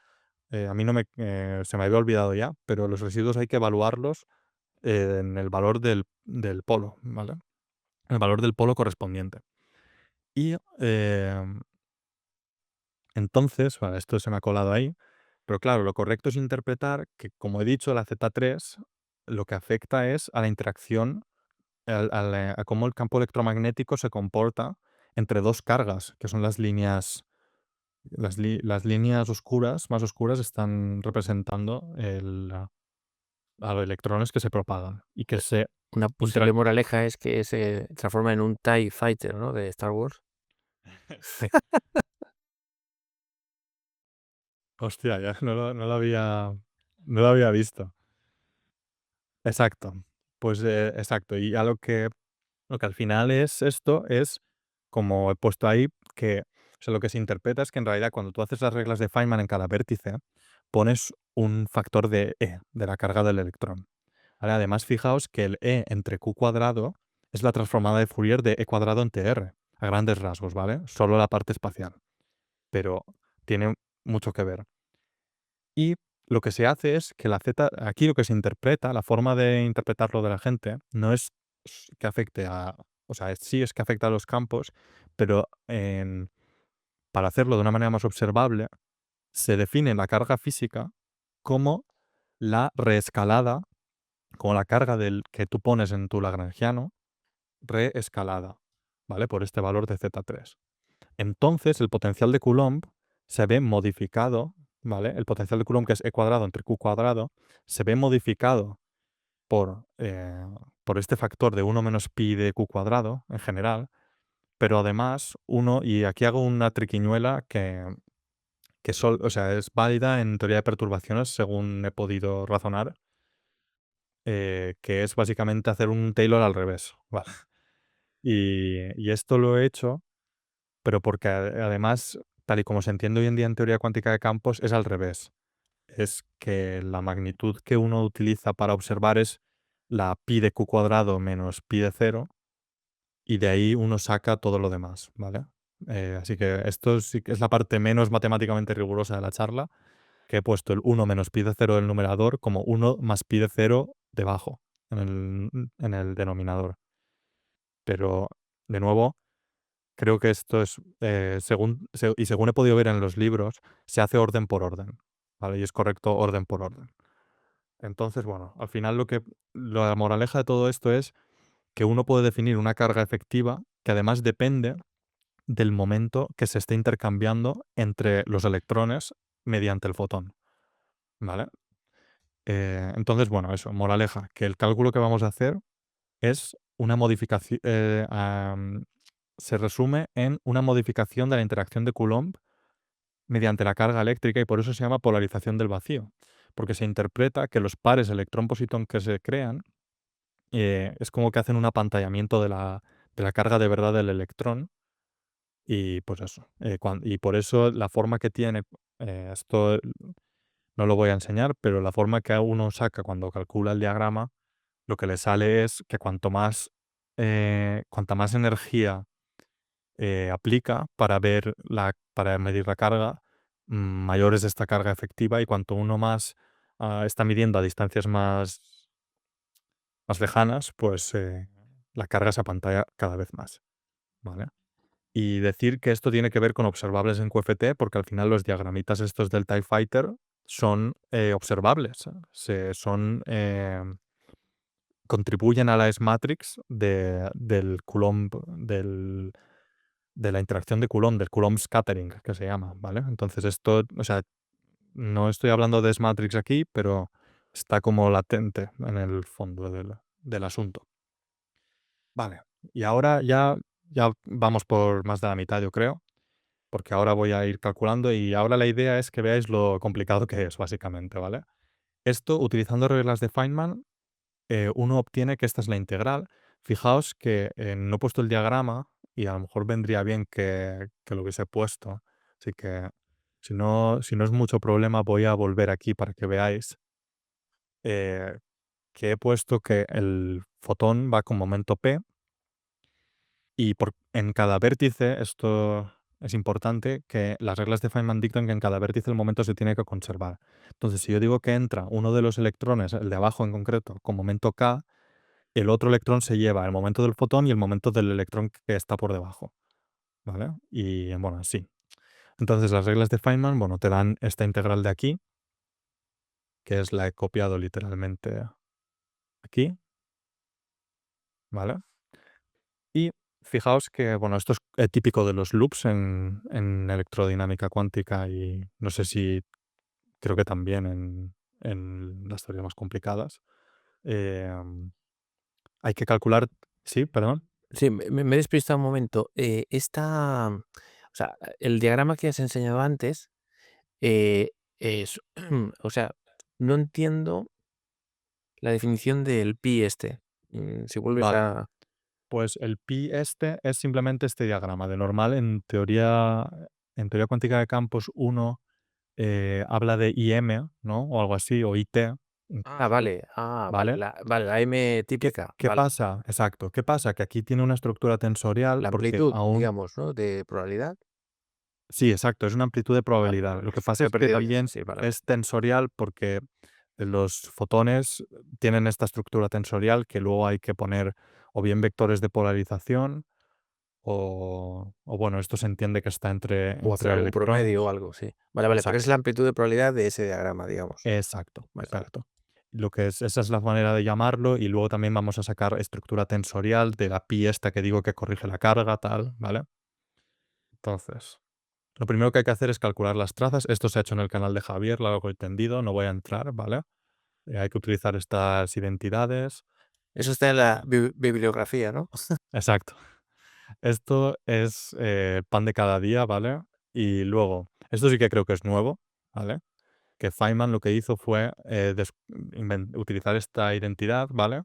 a mí no se me había olvidado ya, pero los residuos hay que evaluarlos en el valor del polo, ¿vale? El valor del polo correspondiente. Y entonces, vale, esto se me ha colado ahí, pero claro, lo correcto es interpretar que, como he dicho, la Z3 lo que afecta es a la interacción, a cómo el campo electromagnético se comporta entre dos cargas, que son las líneas, las líneas oscuras, más oscuras, están representando a los electrones que se propagan y que Eh, se Una posible moraleja es que se transforma en un TIE Fighter, ¿no? De Star Wars. Sí. Hostia, ya no lo había visto. Exacto. Pues, exacto. Y a lo que al final es esto es, como he puesto ahí, que, o sea, lo que se interpreta es que en realidad cuando tú haces las reglas de Feynman en cada vértice, pones un factor de E, de la carga del electrón. ¿Vale? Además, fijaos que el E entre Q cuadrado es la transformada de Fourier de E cuadrado entre R, a grandes rasgos, ¿vale? Solo la parte espacial, pero tiene mucho que ver. Y lo que se hace es que la Z, aquí lo que se interpreta, la forma de interpretarlo de la gente, no es que afecte a, o sea, sí es que afecta a los campos, pero para hacerlo de una manera más observable, se define la carga física como la reescalada, como la carga que tú pones en tu lagrangiano, reescalada, ¿vale? Por este valor de Z3. Entonces, el potencial de Coulomb se ve modificado, ¿vale? El potencial de Coulomb, que es E cuadrado entre Q cuadrado, se ve modificado por, eh, por este factor de 1 menos pi de Q cuadrado en general, pero además y aquí hago una triquiñuela o sea, es válida en teoría de perturbaciones según he podido razonar, que es básicamente hacer un Taylor al revés, ¿vale? Y esto lo he hecho pero porque además, tal y como se entiende hoy en día en teoría cuántica de campos, es al revés. Es que la magnitud que uno utiliza para observar es la pi de q cuadrado menos pi de cero, y de ahí uno saca todo lo demás, ¿vale? Así que esto sí que es la parte menos matemáticamente rigurosa de la charla, que he puesto el 1 menos pi de cero del numerador como 1 más pi de cero debajo, en el denominador. Pero, de nuevo, creo que esto es, según he podido ver en los libros, se hace orden por orden, ¿vale? Y es correcto orden por orden. Entonces, bueno, al final la moraleja de todo esto es que uno puede definir una carga efectiva que además depende del momento que se esté intercambiando entre los electrones mediante el fotón, ¿vale? Entonces, bueno, eso, moraleja, que el cálculo que vamos a hacer es una modificación, se resume en una modificación de la interacción de Coulomb mediante la carga eléctrica y por eso se llama polarización del vacío, porque se interpreta que los pares electrón-positón que se crean es como que hacen un apantallamiento de la carga de verdad del electrón y pues eso. Y por eso la forma que tiene, esto no lo voy a enseñar, pero la forma que uno saca cuando calcula el diagrama lo que le sale es que cuanta más energía aplica para medir la carga, mayor es esta carga efectiva y cuanto uno más está midiendo a distancias más lejanas, pues la carga se apantalla cada vez más, ¿vale? Y decir que esto tiene que ver con observables en QFT, porque al final los diagramitas estos del TIE Fighter son observables, contribuyen a la S-matrix del Coulomb, de la interacción de Coulomb, del Coulomb scattering, que se llama, ¿vale? Entonces esto, o sea, no estoy hablando de S-matrix aquí, pero está como latente en el fondo del asunto. Vale, y ahora ya vamos por más de la mitad, yo creo, porque ahora voy a ir calculando y ahora la idea es que veáis lo complicado que es, básicamente, ¿vale? Esto, utilizando reglas de Feynman, uno obtiene que esta es la integral. Fijaos que no he puesto el diagrama y a lo mejor vendría bien que lo hubiese puesto. Así que si no es mucho problema, voy a volver aquí para que veáis eh, que he puesto que el fotón va con momento p y en cada vértice, esto es importante, que las reglas de Feynman dictan que en cada vértice el momento se tiene que conservar. Entonces, si yo digo que entra uno de los electrones, el de abajo en concreto, con momento k, el otro electrón se lleva el momento del fotón y el momento del electrón que está por debajo, ¿vale? Y bueno, así. Entonces las reglas de Feynman, bueno, te dan esta integral de aquí, que es la he copiado literalmente aquí, ¿vale? Y fijaos que, bueno, esto es típico de los loops en electrodinámica cuántica y no sé si creo que también en las teorías más complicadas. Hay que calcular, sí, perdón. Sí, me he despistado un momento. O sea, el diagrama que has enseñado antes, eh, es, o sea, no entiendo la definición del pi este. Si vuelves Vale. a... Pues el pi este es simplemente este diagrama. De normal, en teoría cuántica de campos, uno habla de IM, ¿no? O algo así, o IT, Ah, incluso, vale. Ah, vale. ¿vale? La M ¿Qué, típica. qué Vale. pasa? Exacto. ¿Qué pasa? Que aquí tiene una estructura tensorial La porque amplitud, aún. digamos, ¿no? De probabilidad. Sí, exacto, es una amplitud de Vale, vale, probabilidad. vale. Lo que pasa Me he es que perdido ya. también Sí, vale, vale. es tensorial porque los fotones tienen esta estructura tensorial que luego hay que poner o bien vectores de polarización o bueno, esto se entiende que está entre, O hacer entre algún promedio o electrones. algo, sí. Vale, vale, pero es Exacto, la amplitud de probabilidad de ese diagrama, digamos. exacto, Vale, vale. exacto. Esa es la manera de llamarlo y luego también vamos a sacar estructura tensorial de la pi esta que digo que corrige la carga, tal, ¿vale? Entonces, lo primero que hay que hacer es calcular las trazas. Esto se ha hecho en el canal de Javier, largo y tendido, no voy a entrar, ¿vale? Hay que utilizar estas identidades. Eso está en la bibliografía, ¿no? Exacto. Esto es pan de cada día, ¿vale? Y luego, esto sí que creo que es nuevo, ¿vale? Que Feynman lo que hizo fue utilizar esta identidad, ¿vale?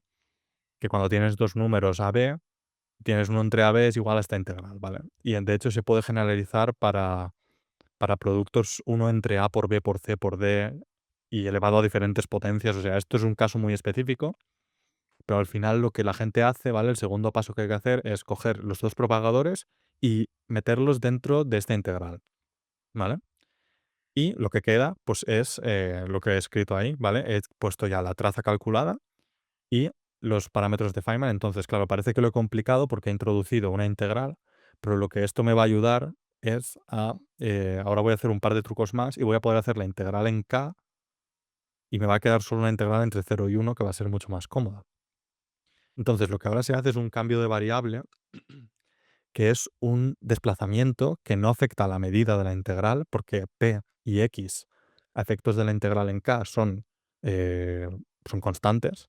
Que cuando tienes dos números AB, tienes uno entre AB es igual a esta integral, ¿vale? Y de hecho se puede generalizar para productos uno entre A por B por C por D y elevado a diferentes potencias. O sea, esto es un caso muy específico, pero al final lo que la gente hace, ¿vale? El segundo paso que hay que hacer es coger los dos propagadores y meterlos dentro de esta integral, ¿vale? Y lo que queda, pues es lo que he escrito ahí, ¿vale? He puesto ya la traza calculada y los parámetros de Feynman. Entonces, claro, parece que lo he complicado porque he introducido una integral, pero lo que esto me va a ayudar es ahora voy a hacer un par de trucos más y voy a poder hacer la integral en K y me va a quedar solo una integral entre 0 y 1 que va a ser mucho más cómoda. Entonces, lo que ahora se hace es un cambio de variable que es un desplazamiento que no afecta a la medida de la integral, porque p y x a efectos de la integral en k son constantes,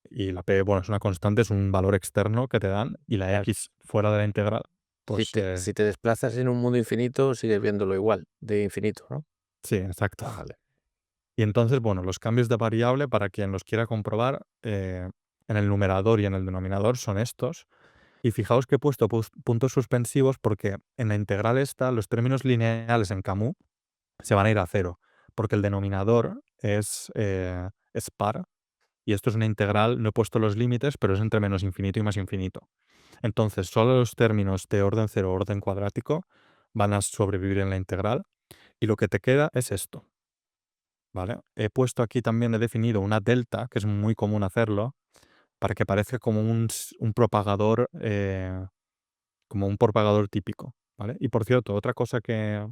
y la p, bueno, es una constante, es un valor externo que te dan, y la Claro. x fuera de la integral, Si pues te, si te desplazas en un mundo infinito, sigues viéndolo igual, de infinito, ¿no? sí, exacto. Vale. Y entonces, bueno, los cambios de variable, para quien los quiera comprobar, en el numerador y en el denominador son estos. Y fijaos que he puesto puntos suspensivos porque en la integral esta, los términos lineales en Camus se van a ir a cero, porque el denominador es par y esto es una integral, no he puesto los límites, pero es entre menos infinito y más infinito. Entonces, solo los términos de orden cero o orden cuadrático van a sobrevivir en la integral y lo que te queda es esto, ¿vale? He puesto aquí también, he definido una delta, que es muy común hacerlo, para que parezca como un propagador, como un propagador típico, ¿vale? Y por cierto, otra cosa que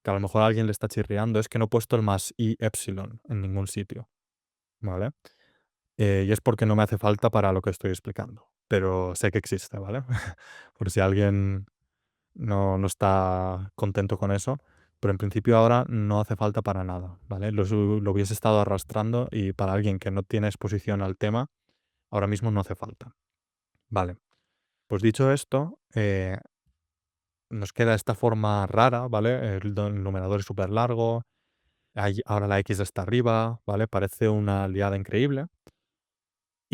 a lo mejor a alguien le está chirriando es que no he puesto el más i epsilon en ningún sitio, ¿vale? Y es porque no me hace falta para lo que estoy explicando, pero sé que existe, ¿vale? Por si alguien no está contento con eso, pero en principio ahora no hace falta para nada, ¿vale? Lo hubiese estado arrastrando y para alguien que no tiene exposición al tema, ahora mismo no hace falta. Vale, pues dicho esto, nos queda esta forma rara, ¿vale? El numerador es súper largo, ahora la x está arriba, ¿vale? Parece una liada increíble.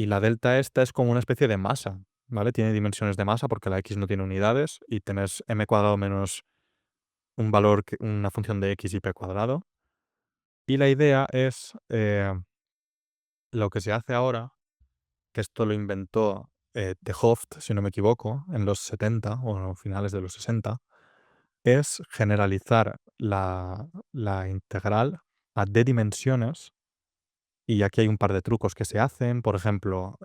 Y la delta esta es como una especie de masa, ¿vale? Tiene dimensiones de masa porque la x no tiene unidades y tenés m cuadrado menos un valor, una función de x y p cuadrado. Y la idea es, lo que se hace ahora, que esto lo inventó de Hooft, si no me equivoco, en los 70 o finales de los 60, es generalizar la integral a d dimensiones. Y aquí hay un par de trucos que se hacen. Por ejemplo,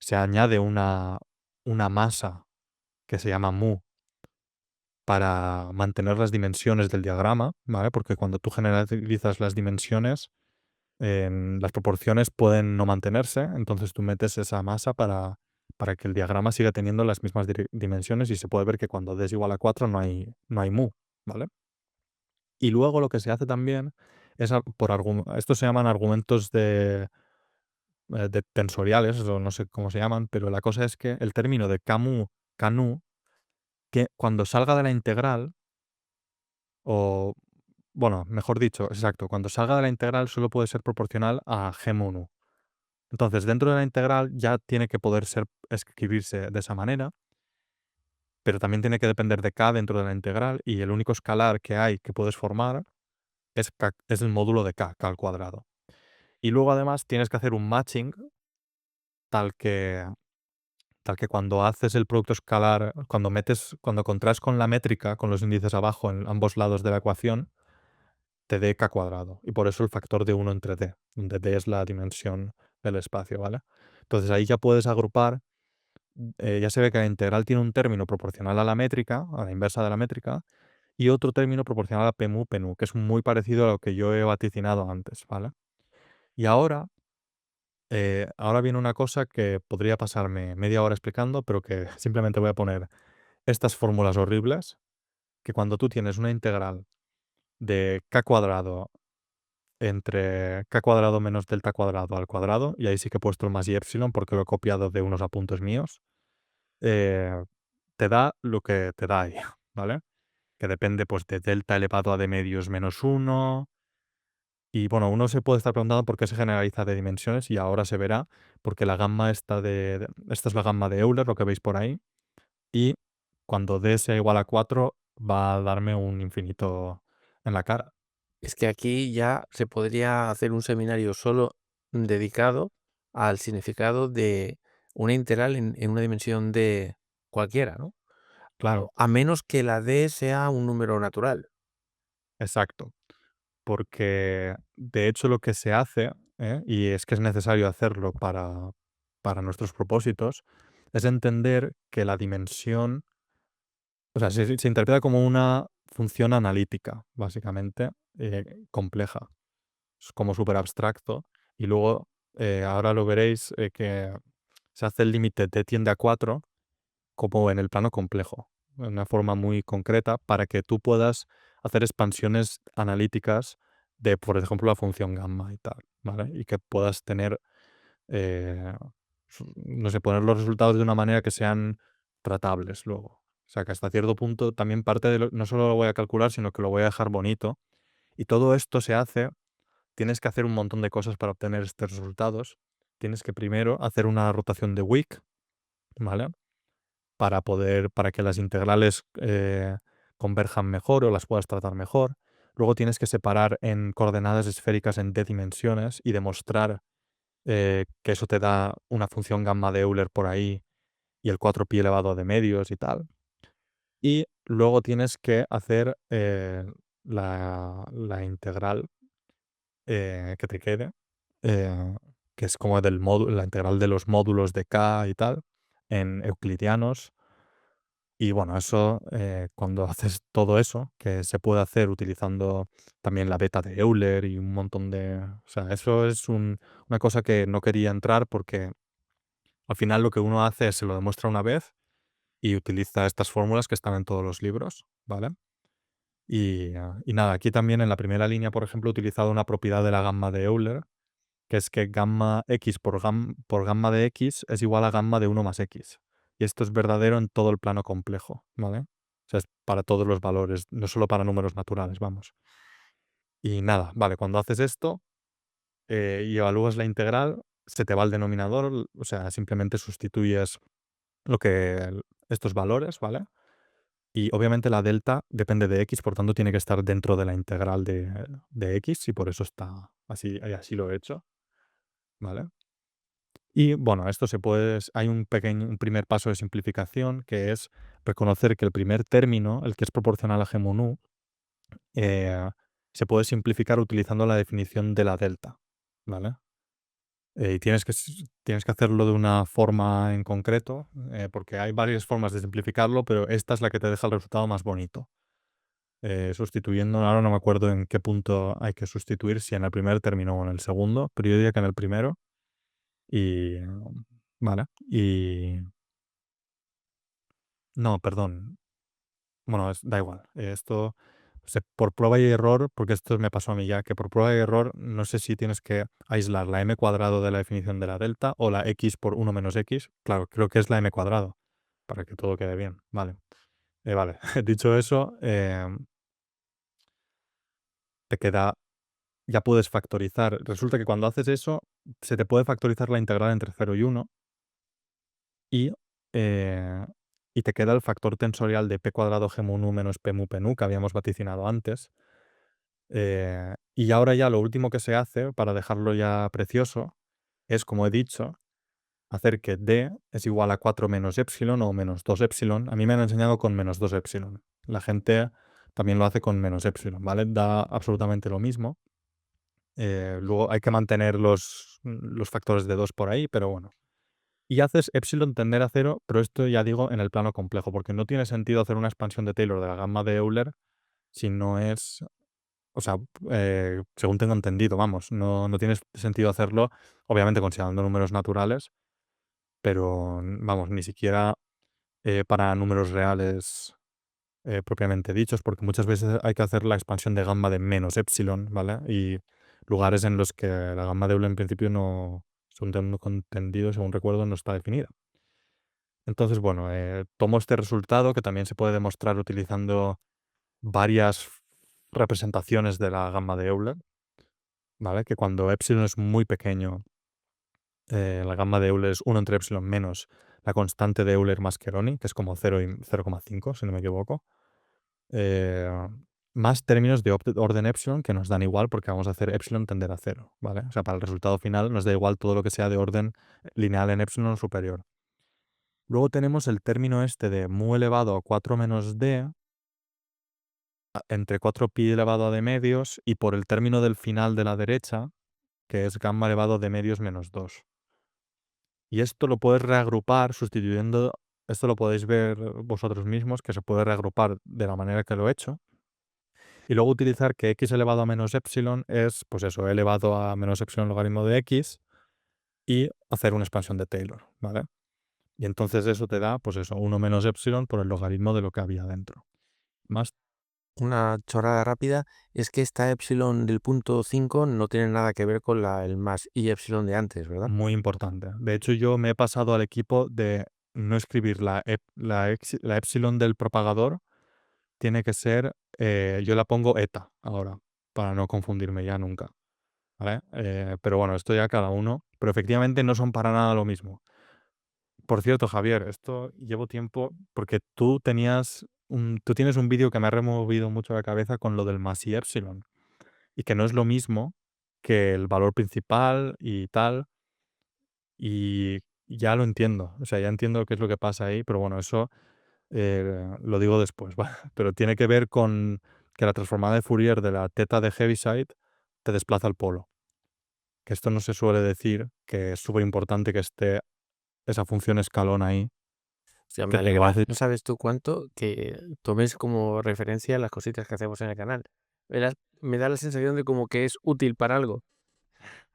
se añade una masa que se llama mu para mantener las dimensiones del diagrama, ¿vale? Porque cuando tú generalizas las dimensiones, las proporciones pueden no mantenerse, entonces tú metes esa masa para que el diagrama siga teniendo las mismas dimensiones y se puede ver que cuando d es igual a 4 no hay mu, ¿vale? Y luego lo que se hace también es, estos se llaman argumentos de tensoriales, o no sé cómo se llaman, pero la cosa es que el término de Camus, Canu, que cuando salga de la integral, o bueno, mejor dicho, exacto, cuando salga de la integral solo puede ser proporcional a G mu. Entonces, dentro de la integral ya tiene que poder escribirse de esa manera, pero también tiene que depender de k dentro de la integral y el único escalar que hay que puedes formar es el módulo de k al cuadrado. Y luego además tienes que hacer un matching tal que Tal que cuando haces el producto escalar, cuando contraes con la métrica, con los índices abajo en ambos lados de la ecuación, te dé k cuadrado. Y por eso el factor de 1 entre d, donde d es la dimensión del espacio, ¿vale? Entonces ahí ya puedes agrupar, ya se ve que la integral tiene un término proporcional a la métrica, a la inversa de la métrica, y otro término proporcional a p mu, que es muy parecido a lo que yo he vaticinado antes, ¿vale? Y ahora viene una cosa que podría pasarme media hora explicando, pero que simplemente voy a poner estas fórmulas horribles, que cuando tú tienes una integral de k cuadrado entre k cuadrado menos delta cuadrado al cuadrado, y ahí sí que he puesto el más y epsilon porque lo he copiado de unos apuntes míos, eh, te da lo que te da ahí, ¿vale? Que depende pues de delta elevado a d medios menos 1. Y bueno, uno se puede estar preguntando por qué se generaliza de dimensiones y ahora se verá, porque la gamma esta es la gamma de Euler, lo que veis por ahí, y cuando d sea igual a 4 va a darme un infinito en la cara. Es que aquí ya se podría hacer un seminario solo dedicado al significado de una integral en una dimensión de cualquiera, ¿no? Claro, A menos que la D sea un número natural. exacto. Porque de hecho lo que se hace, y es que es necesario hacerlo para nuestros propósitos, es entender que la dimensión, o sea, se interpreta como una función analítica, básicamente, compleja. Es como súper abstracto. Y luego, ahora lo veréis, que se hace el límite t tiende a 4 como en el plano complejo, de una forma muy concreta, para que tú puedas hacer expansiones analíticas de, por ejemplo, la función gamma y tal, ¿vale? Y que puedas tener, eh, no sé, poner los resultados de una manera que sean tratables luego. O sea, que hasta cierto punto también parte de no solo lo voy a calcular, sino que lo voy a dejar bonito. Y todo esto se hace, tienes que hacer un montón de cosas para obtener estos resultados. Tienes que primero hacer una rotación de Wick, ¿vale? Para que las integrales converjan mejor o las puedas tratar mejor. Luego tienes que separar en coordenadas esféricas en d dimensiones y demostrar que eso te da una función gamma de Euler por ahí y el 4pi elevado a de medios y tal. Y luego tienes que hacer la integral que te quede, eh, que es como la integral de los módulos de K y tal, en euclidianos. Y bueno, eso, cuando haces todo eso, que se puede hacer utilizando también la beta de Euler y un montón de... O sea, eso es una cosa que no quería entrar porque al final lo que uno hace es se lo demuestra una vez y utiliza estas fórmulas que están en todos los libros, ¿vale? Y nada, aquí también en la primera línea, por ejemplo, he utilizado una propiedad de la gamma de Euler, que es que gamma x por gamma de x es igual a gamma de uno más x. Y esto es verdadero en todo el plano complejo, ¿vale? O sea, es para todos los valores, no solo para números naturales, vamos. Y nada, vale, cuando haces esto y evalúas la integral, se te va el denominador, o sea, simplemente sustituyes estos valores, ¿vale? Y obviamente la delta depende de x, por tanto tiene que estar dentro de la integral de x y por eso está así, así lo he hecho, ¿vale? Y bueno, esto hay un primer paso de simplificación que es reconocer que el primer término, el que es proporcional a g mu nu, eh, se puede simplificar utilizando la definición de la delta, ¿vale? Y tienes que hacerlo de una forma en concreto, porque hay varias formas de simplificarlo, pero esta es la que te deja el resultado más bonito. Sustituyendo, ahora no me acuerdo en qué punto hay que sustituir, si en el primer término o en el segundo, pero yo diría que en el primero. Y vale. Y no, perdón. Bueno, da igual. Esto por prueba y error, porque esto me pasó a mí ya, que por prueba y error no sé si tienes que aislar la m cuadrado de la definición de la delta o la x por uno menos x. Claro, creo que es la m cuadrado, para que todo quede bien. Vale. Vale. Dicho eso, te queda ya puedes factorizar. Resulta que cuando haces eso, se te puede factorizar la integral entre 0 y 1 y, eh, y te queda el factor tensorial de p cuadrado g mu nu menos p mu p nu que habíamos vaticinado antes. Y ahora ya lo último que se hace para dejarlo ya precioso es, como he dicho, hacer que d es igual a 4 menos epsilon o menos 2 epsilon. A mí me han enseñado con menos 2 epsilon. La gente también lo hace con menos epsilon, ¿vale? Da absolutamente lo mismo. Luego hay que mantener los factores de 2 por ahí, pero bueno. Y haces epsilon tender a cero, pero esto ya digo en el plano complejo, porque no tiene sentido hacer una expansión de Taylor de la gamma de Euler si no es, o sea, según tengo entendido, vamos, no tiene sentido hacerlo, obviamente considerando números naturales, pero vamos, ni siquiera para números reales propiamente dichos, porque muchas veces hay que hacer la expansión de gamma de menos epsilon, ¿vale? Y lugares en los que la gamma de Euler en principio no, según tengo entendido, según recuerdo, no está definida. Entonces, bueno, tomo este resultado que también se puede demostrar utilizando varias representaciones de la gamma de Euler, ¿vale? Que cuando epsilon es muy pequeño, la gamma de Euler es 1 entre epsilon menos la constante de Euler-Mascheroni, que es como 0 y 0,5, si no me equivoco. eh, Más términos de orden epsilon que nos dan igual porque vamos a hacer epsilon tender a cero, ¿vale? O sea, para el resultado final nos da igual todo lo que sea de orden lineal en epsilon superior. Luego tenemos el término este de mu elevado a 4 menos d entre 4pi elevado a d medios y por el término del final de la derecha, que es gamma elevado a d medios menos 2. Y esto lo puedes reagrupar sustituyendo, esto lo podéis ver vosotros mismos, que se puede reagrupar de la manera que lo he hecho. Y luego utilizar que x elevado a menos epsilon es, pues eso, elevado a menos epsilon logaritmo de x y hacer una expansión de Taylor, ¿vale? Y entonces eso te da, pues eso, 1 menos epsilon por el logaritmo de lo que había dentro. Más Una chorrada rápida es que esta epsilon del punto 5 no tiene nada que ver con el más y epsilon de antes, ¿verdad? muy importante. De hecho, yo me he pasado al equipo de no escribir la epsilon del propagador, tiene que ser, yo la pongo eta ahora, para no confundirme ya nunca, ¿vale? Pero bueno, esto ya cada uno, pero efectivamente no son para nada lo mismo. Por cierto, Javier, esto llevo tiempo porque tú tienes un vídeo que me ha removido mucho la cabeza con lo del más y epsilon y que no es lo mismo que el valor principal y tal. y ya lo entiendo. O sea, ya entiendo qué es lo que pasa ahí, pero bueno, eso lo digo después, ¿vale? Pero tiene que ver con que la transformada de Fourier de la teta de Heaviside te desplaza al polo. Que esto no se suele decir, que es súper importante que esté esa función escalón ahí, O sea, que me te lo alegra. hace. No sabes tú cuánto que tomes como referencia las cositas que hacemos en el canal. Me da la sensación de como que es útil para algo.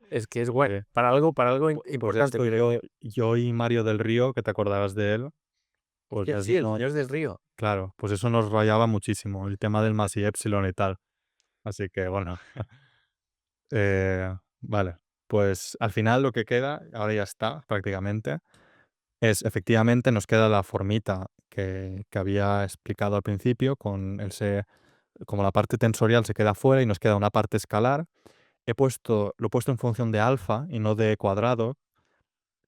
Es que es guay. eh, Para algo pues importante. esto yo y Mario del Río, que te acordarás de él, pues Hostia, sí, el señor del río. claro, pues eso nos rayaba muchísimo, el tema del más y epsilon y tal. Así que bueno, vale. Pues al final lo que queda, ahora ya está prácticamente, es efectivamente nos queda la formita que había explicado al principio, con como la parte tensorial se queda fuera y nos queda una parte escalar. Lo he puesto en función de alfa y no de cuadrado,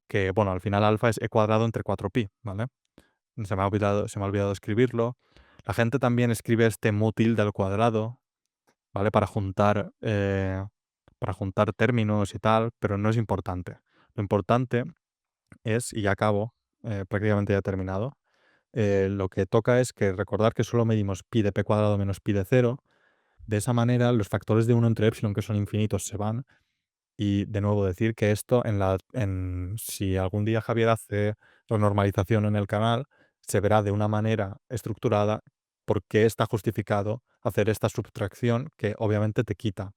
que bueno, al final alfa es e cuadrado entre 4pi, ¿vale? Se me ha olvidado escribirlo. La gente también escribe este mu tilde al cuadrado, ¿vale? Para juntar términos y tal, pero no es importante. Lo importante es, y ya acabo, prácticamente ya he terminado, lo que toca es que recordar que solo medimos pi de p cuadrado menos pi de cero. De esa manera, los factores de 1 entre epsilon, que son infinitos, se van. Y de nuevo decir que esto, si algún día Javier hace la normalización en el canal, se verá de una manera estructurada por qué está justificado hacer esta subtracción que obviamente te quita.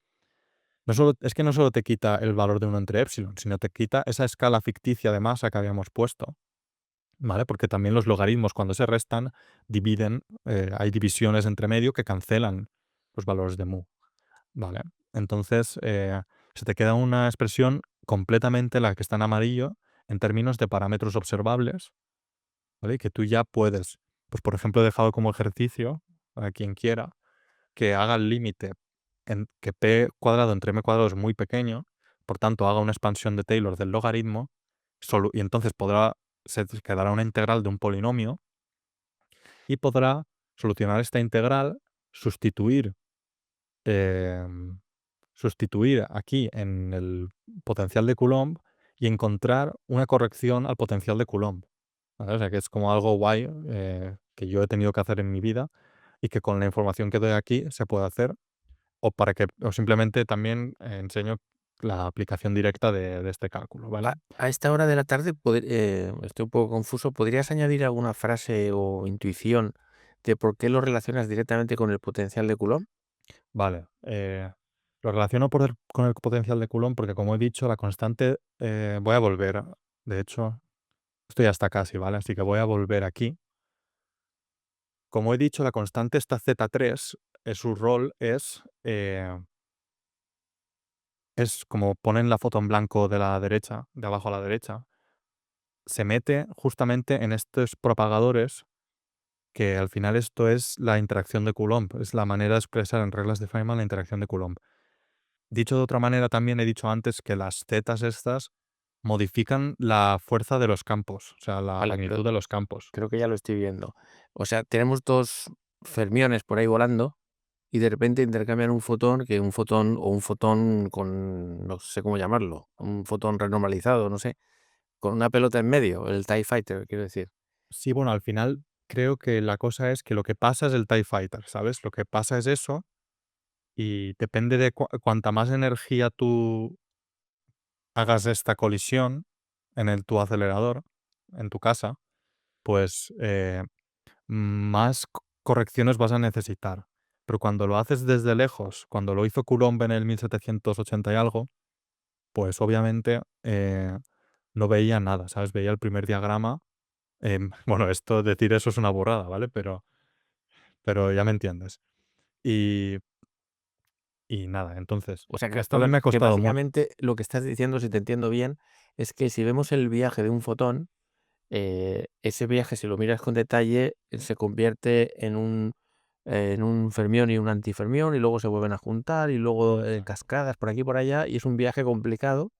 Es que no solo te quita el valor de 1 entre epsilon, sino te quita esa escala ficticia de masa que habíamos puesto, ¿vale? Porque también los logaritmos cuando se restan dividen, hay divisiones entre medio que cancelan los valores de mu. Vale. Entonces, se te queda una expresión completamente la que está en amarillo en términos de parámetros observables, ¿vale? Que tú ya puedes, pues por ejemplo, he dejado como ejercicio a quien quiera que haga el límite en que p cuadrado entre m cuadrado es muy pequeño, por tanto haga una expansión de Taylor del logaritmo, y entonces se quedará una integral de un polinomio y podrá solucionar esta integral, sustituir em, sustituir aquí en el potencial de Coulomb y encontrar una corrección al potencial de Coulomb, ¿vale? O sea, que es como algo guay, que yo he tenido que hacer en mi vida y que con la información que doy aquí se puede hacer, o simplemente también enseño la aplicación directa de este cálculo, ¿vale? A esta hora de la tarde, estoy un poco confuso. ¿Podrías añadir alguna frase o intuición de por qué lo relacionas directamente con el potencial de Coulomb? Vale, lo relaciono con el potencial de Coulomb porque, como he dicho, la constante, voy a volver, de hecho, esto ya está casi, ¿vale? Así que voy a volver aquí. Como he dicho, la constante esta Z3, su rol es como ponen la foto en blanco de la derecha, de abajo a la derecha, se mete justamente en estos propagadores, que al final esto es la interacción de Coulomb, es la manera de expresar en reglas de Feynman la interacción de Coulomb. Dicho de otra manera, también he dicho antes que las zetas estas modifican la fuerza de los campos, o sea, la Vale, magnitud de los campos. creo que ya lo estoy viendo. O sea, tenemos 2 fermiones por ahí volando y de repente intercambian un fotón o un fotón con, no sé cómo llamarlo, un fotón renormalizado, no sé, con una pelota en medio, el TIE Fighter, quiero decir. Sí, bueno, al final creo que la cosa es que lo que pasa es el TIE Fighter, ¿sabes? Lo que pasa es eso. Y depende de cuanta más energía tú hagas esta colisión en tu acelerador, en tu casa, pues más correcciones vas a necesitar. Pero cuando lo haces desde lejos, cuando lo hizo Coulomb en el 1780 y algo, pues obviamente no veía nada, ¿sabes? Veía el primer diagrama. Bueno, decir eso es una burrada, ¿vale? Pero ya me entiendes. Y, y nada, entonces, O sea, esto a mí me ha que costado mucho. básicamente lo que estás diciendo, si te entiendo bien, es que si vemos el viaje de un fotón, ese viaje, si lo miras con detalle, se convierte en un fermión y un antifermión, y luego se vuelven a juntar, y luego en cascadas por aquí y por allá, y es un viaje complicado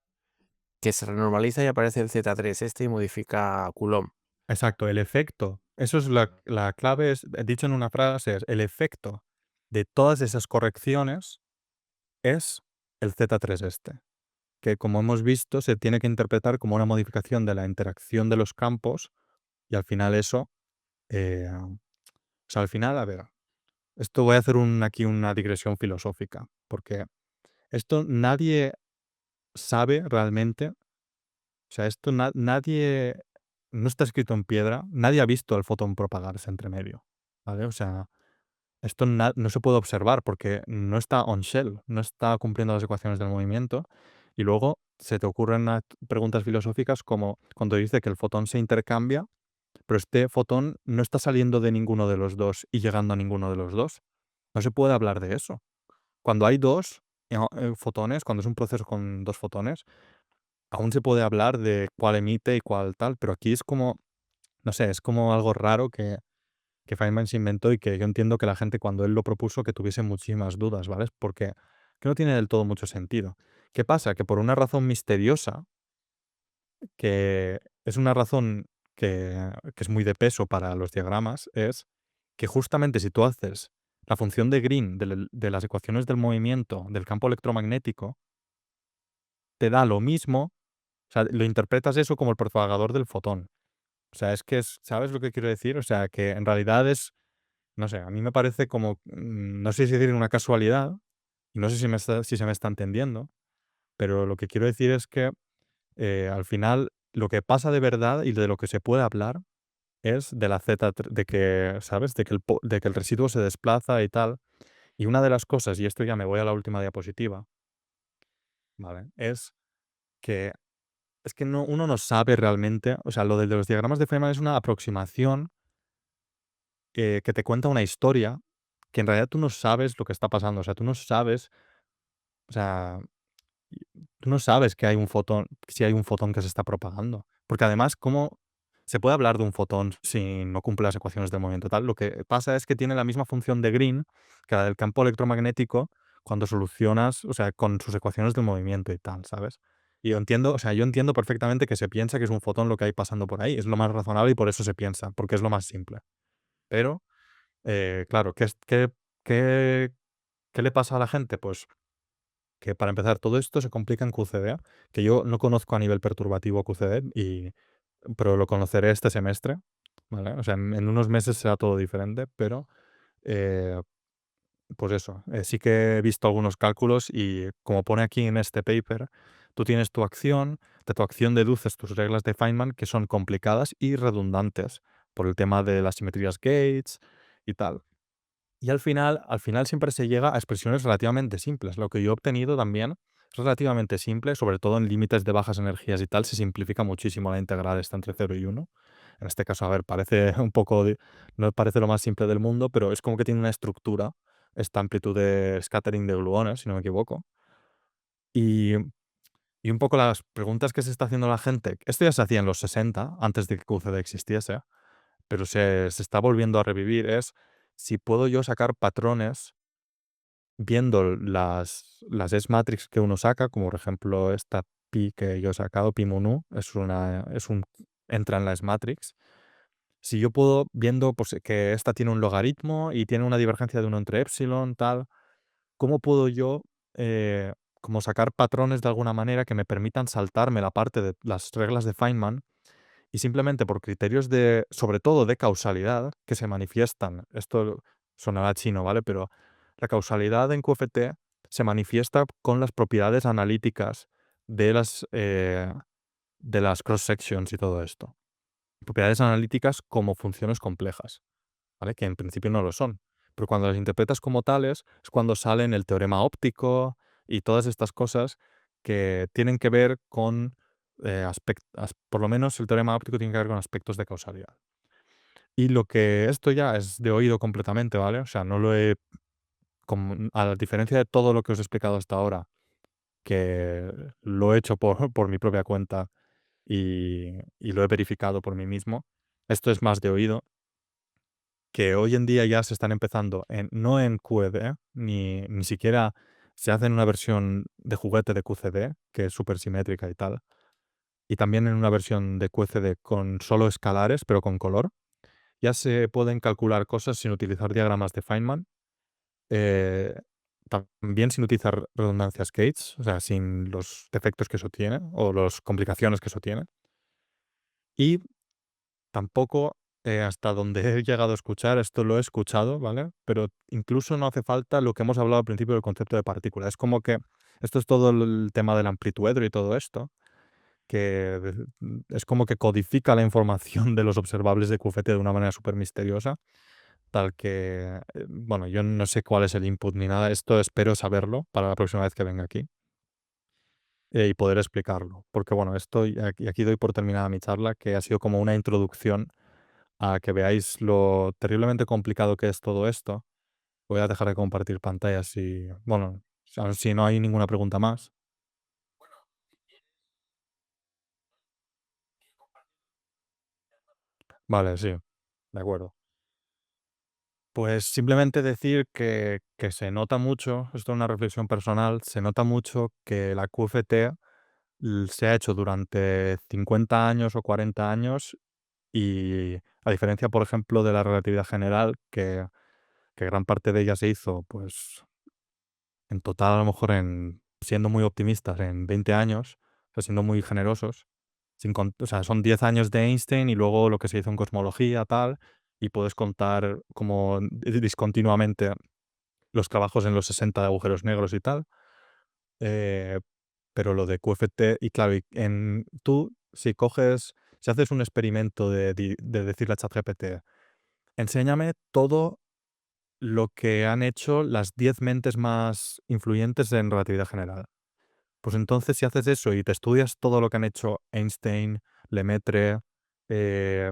que se renormaliza y aparece el Z3 y modifica Coulomb. Exacto, el efecto. Eso es la clave, dicho en una frase, es el efecto de todas esas correcciones es el Z3 este. que, como hemos visto, se tiene que interpretar como una modificación de la interacción de los campos y al final eso, o sea, al final, a ver, esto voy a hacer aquí una digresión filosófica, porque esto nadie sabe realmente, o sea, esto nadie, no está escrito en piedra, nadie ha visto el fotón propagarse entre medio, ¿vale? O sea, esto no se puede observar porque no está on shell, no está cumpliendo las ecuaciones del movimiento. Y luego se te ocurren preguntas filosóficas como cuando dice que el fotón se intercambia, pero este fotón no está saliendo de ninguno de los dos y llegando a ninguno de los dos. No se puede hablar de eso. Cuando hay dos fotones, cuando es un proceso con dos fotones, aún se puede hablar de cuál emite y cuál tal, pero aquí es como, no sé, es como algo raro que Feynman se inventó y que yo entiendo que la gente cuando él lo propuso que tuviese muchísimas dudas, ¿vale? Porque que no tiene del todo mucho sentido. ¿Qué pasa? Que por una razón misteriosa, que es una razón que es muy de peso para los diagramas, es que justamente si tú haces la función de Green de las ecuaciones del movimiento del campo electromagnético, te da lo mismo, o sea, lo interpretas eso como el propagador del fotón. O sea, es que ¿sabes lo que quiero decir? O sea, que en realidad es, no sé, a mí me parece como, no sé si decir una casualidad, y no sé si se me está entendiendo, pero lo que quiero decir es que al final lo que pasa de verdad y de lo que se puede hablar es de la Z, de que, ¿sabes? De que el residuo se desplaza y tal. Y una de las cosas, y esto ya me voy a la última diapositiva, ¿vale? Es que uno no sabe realmente, o sea, lo de los diagramas de Feynman es una aproximación que te cuenta una historia que en realidad tú no sabes lo que está pasando, o sea, tú no sabes, o sea, y tú no sabes que hay un fotón, si hay un fotón que se está propagando. Porque además, ¿cómo se puede hablar de un fotón si no cumple las ecuaciones del movimiento tal? Lo que pasa es que tiene la misma función de Green que la del campo electromagnético cuando solucionas, o sea, con sus ecuaciones del movimiento y tal, ¿sabes? Y yo entiendo, o sea, yo entiendo perfectamente que se piensa que es un fotón lo que hay pasando por ahí. Es lo más razonable y por eso se piensa, porque es lo más simple. Pero, claro, qué, qué le pasa a la gente? Pues que para empezar, todo esto se complica en QCD, que yo no conozco a nivel perturbativo QCD, pero lo conoceré este semestre, ¿vale? O sea, en unos meses será todo diferente, pero eh, pues eso, sí que he visto algunos cálculos y como pone aquí en este paper, tú tienes tu acción, de tu acción deduces tus reglas de Feynman que son complicadas y redundantes por el tema de las simetrías Gates y tal. Y al final siempre se llega a expresiones relativamente simples. Lo que yo he obtenido también es relativamente simple, sobre todo en límites de bajas energías y tal, se simplifica muchísimo la integral esta entre 0 y 1. En este caso, a ver, parece un poco, no parece lo más simple del mundo, pero es como que tiene una estructura, esta amplitud de scattering de gluones, si no me equivoco. Y, y un poco las preguntas que se está haciendo la gente, esto ya se hacía en los 60, antes de que QCD existiese, pero se está volviendo a revivir, es si puedo yo sacar patrones viendo las S-matrix que uno saca, como por ejemplo esta pi que yo he sacado, pi mu nu, entra en la S-matrix. Si yo puedo, viendo pues, que esta tiene un logaritmo y tiene una divergencia de 1 entre epsilon, tal, ¿cómo puedo yo como sacar patrones de alguna manera que me permitan saltarme la parte de las reglas de Feynman y simplemente por criterios de, sobre todo de causalidad, que se manifiestan, esto sonará chino, ¿vale? Pero la causalidad en QFT se manifiesta con las propiedades analíticas de las cross sections y todo esto. Propiedades analíticas como funciones complejas, ¿vale? Que en principio no lo son. Pero cuando las interpretas como tales es cuando salen el teorema óptico y todas estas cosas que tienen que ver con por lo menos el teorema óptico tiene que ver con aspectos de causalidad. Y lo que esto ya es de oído completamente, ¿vale? O sea, no lo he, a la diferencia de todo lo que os he explicado hasta ahora, que lo he hecho por mi propia cuenta y lo he verificado por mí mismo, esto es más de oído, que hoy en día ya se están empezando, no en QED, ni siquiera se hace en una versión de juguete de QCD, que es súper simétrica y tal, y también en una versión de QCD con solo escalares, pero con color. Ya se pueden calcular cosas sin utilizar diagramas de Feynman, eh, también sin utilizar redundancias Gates, o sea, sin los defectos que eso tiene o las complicaciones que eso tiene. Y tampoco, hasta donde he llegado a escuchar, esto lo he escuchado, ¿vale? Pero incluso no hace falta lo que hemos hablado al principio del concepto de partícula. Es como que esto es todo el tema del amplituedro y todo esto, que es como que codifica la información de los observables de QFT de una manera súper misteriosa, tal que, bueno, yo no sé cuál es el input ni nada. Esto espero saberlo para la próxima vez que venga aquí, y poder explicarlo. Porque, bueno, esto, y aquí doy por terminada mi charla, que ha sido como una introducción a que veáis lo terriblemente complicado que es todo esto. Voy a dejar de compartir pantallas y, bueno, si no hay ninguna pregunta más. Vale, sí, de acuerdo. Pues simplemente decir que se nota mucho, esto es una reflexión personal, se nota mucho que la QFT se ha hecho durante 50 años o 40 años y a diferencia, por ejemplo, de la relatividad general, que gran parte de ella se hizo, pues en total, a lo mejor siendo muy optimistas, en 20 años, o sea, siendo muy generosos. O sea, son 10 años de Einstein y luego lo que se hizo en cosmología, tal, y puedes contar como discontinuamente los trabajos en los 60 de agujeros negros y tal. eh, pero lo de QFT, y claro, tú, si haces un experimento de decirle a ChatGPT, enséñame todo lo que han hecho las 10 mentes más influyentes en relatividad general. Pues entonces, si haces eso y te estudias todo lo que han hecho Einstein, Lemaitre, eh,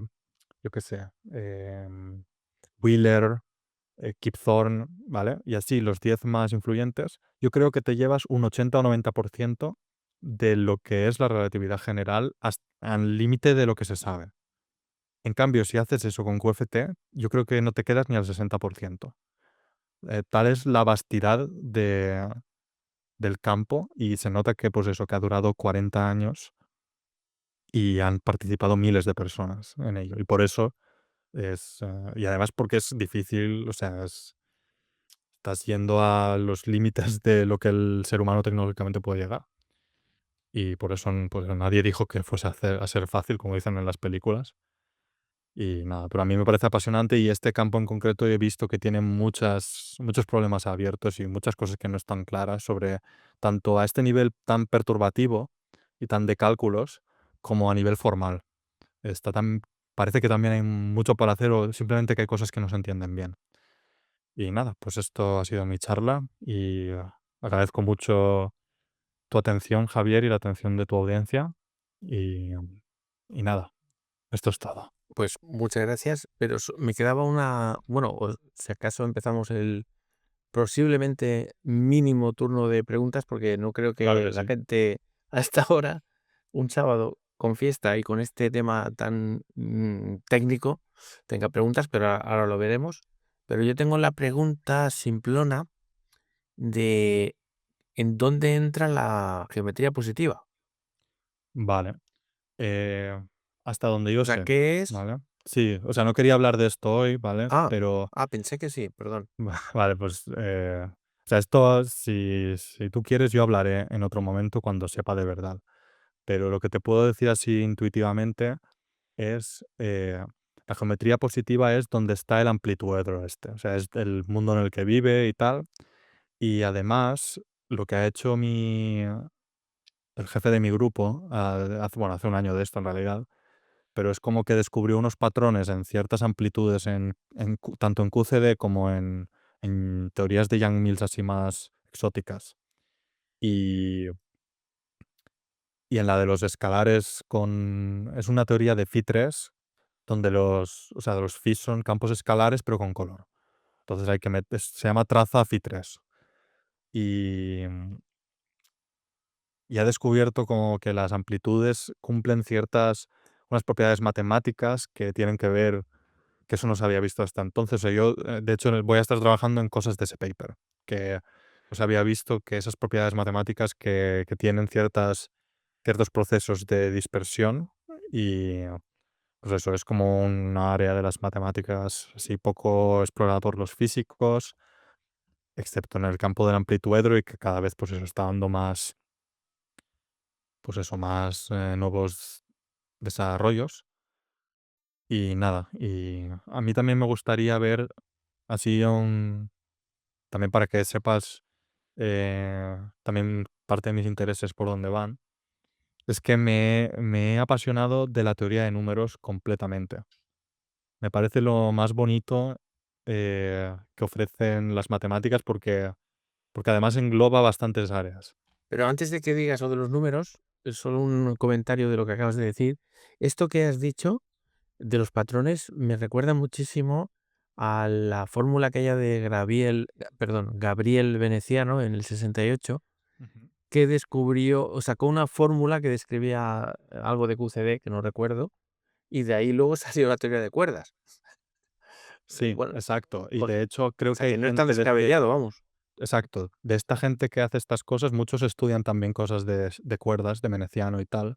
yo qué sé, Wheeler, Kip Thorne, ¿vale? Y así los 10 más influyentes, yo creo que te llevas un 80 o 90% de lo que es la relatividad general al límite de lo que se sabe. En cambio, si haces eso con QFT, yo creo que no te quedas ni al 60%. Tal es la vastidad del campo y se nota que, pues eso, que ha durado 40 años y han participado miles de personas en ello. Y por eso y además porque es difícil, o sea, estás yendo a los límites de lo que el ser humano tecnológicamente puede llegar. Y por eso, pues, nadie dijo que fuese a ser fácil, como dicen en las películas. Y nada, pero a mí me parece apasionante y este campo en concreto he visto que tiene muchos problemas abiertos y muchas cosas que no están claras sobre tanto a este nivel tan perturbativo y tan de cálculos como a nivel formal. Está parece que también hay mucho para hacer o simplemente que hay cosas que no se entienden bien. Y nada, pues esto ha sido mi charla y agradezco mucho tu atención, Javier, y la atención de tu audiencia. Y, y nada, esto es todo. Pues muchas gracias, pero me quedaba una, bueno, o si acaso empezamos el posiblemente mínimo turno de preguntas, porque no creo Claro que que la sí. gente a esta hora, un sábado con fiesta y con este tema tan técnico, tenga preguntas, pero ahora lo veremos. Pero yo tengo la pregunta simplona de ¿en dónde entra la geometría positiva? Vale. Eh, hasta donde yo O sea, sé, ¿qué es? ¿vale? Sí, o sea, no quería hablar de esto hoy, ¿vale? Ah, Pero, pensé que sí, perdón. vale, pues, o sea, esto, si tú quieres, yo hablaré en otro momento cuando sepa de verdad. Pero lo que te puedo decir así intuitivamente es, la geometría positiva es donde está el amplituedro este, o sea, es el mundo en el que vive y tal. Y además, lo que ha hecho el jefe de mi grupo, bueno, hace un año de esto en realidad, pero es como que descubrió unos patrones en ciertas amplitudes tanto en QCD como en teorías de Yang-Mills así más exóticas. Y, y en la de los escalares es una teoría de phi 3 donde o sea, los phis son campos escalares pero con color. Entonces hay que se llama traza phi 3. Y, y ha descubierto como que las amplitudes cumplen unas propiedades matemáticas que tienen que ver, que eso no se había visto hasta entonces. O sea, yo, de hecho, voy a estar trabajando en cosas de ese paper, que pues había visto que esas propiedades matemáticas que tienen ciertos procesos de dispersión y pues eso es como un área de las matemáticas así poco explorada por los físicos excepto en el campo del amplituedro y que cada vez, pues eso, está dando más, pues eso, más, nuevos desarrollos. Y nada, y a mí también me gustaría ver así un también para que sepas, también parte de mis intereses por dónde van, es que me he apasionado de la teoría de números completamente. Me parece lo más bonito, que ofrecen las matemáticas porque además engloba bastantes áreas. Pero antes de que digas lo de los números, solo un comentario de lo que acabas de decir. Esto que has dicho de los patrones me recuerda muchísimo a la fórmula aquella de Gabriel Veneciano en el 68, Ujú. que descubrió o sacó una fórmula que describía algo de QCD, que no recuerdo, y de ahí luego salió la teoría de cuerdas. Sí, Bueno, exacto. Y pues, de hecho, o creo que sea, hay que no es tan gente de este descabellado, vamos. exacto, de esta gente que hace estas cosas, muchos estudian también cosas de cuerdas, de Veneciano y tal,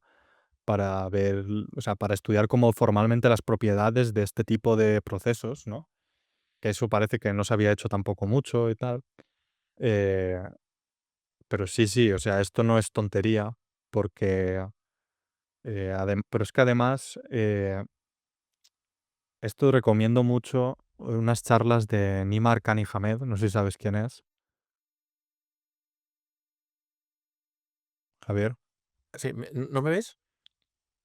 para ver, o sea, para estudiar como formalmente las propiedades de este tipo de procesos, ¿no? Que eso parece que no se había hecho tampoco mucho y tal. Eh, pero sí, sí, o sea, esto no es tontería porque, pero es que además, esto recomiendo mucho unas charlas de Nima Arkani Hamed, no sé si sabes quién es, Javier. Sí, ¿no me ves?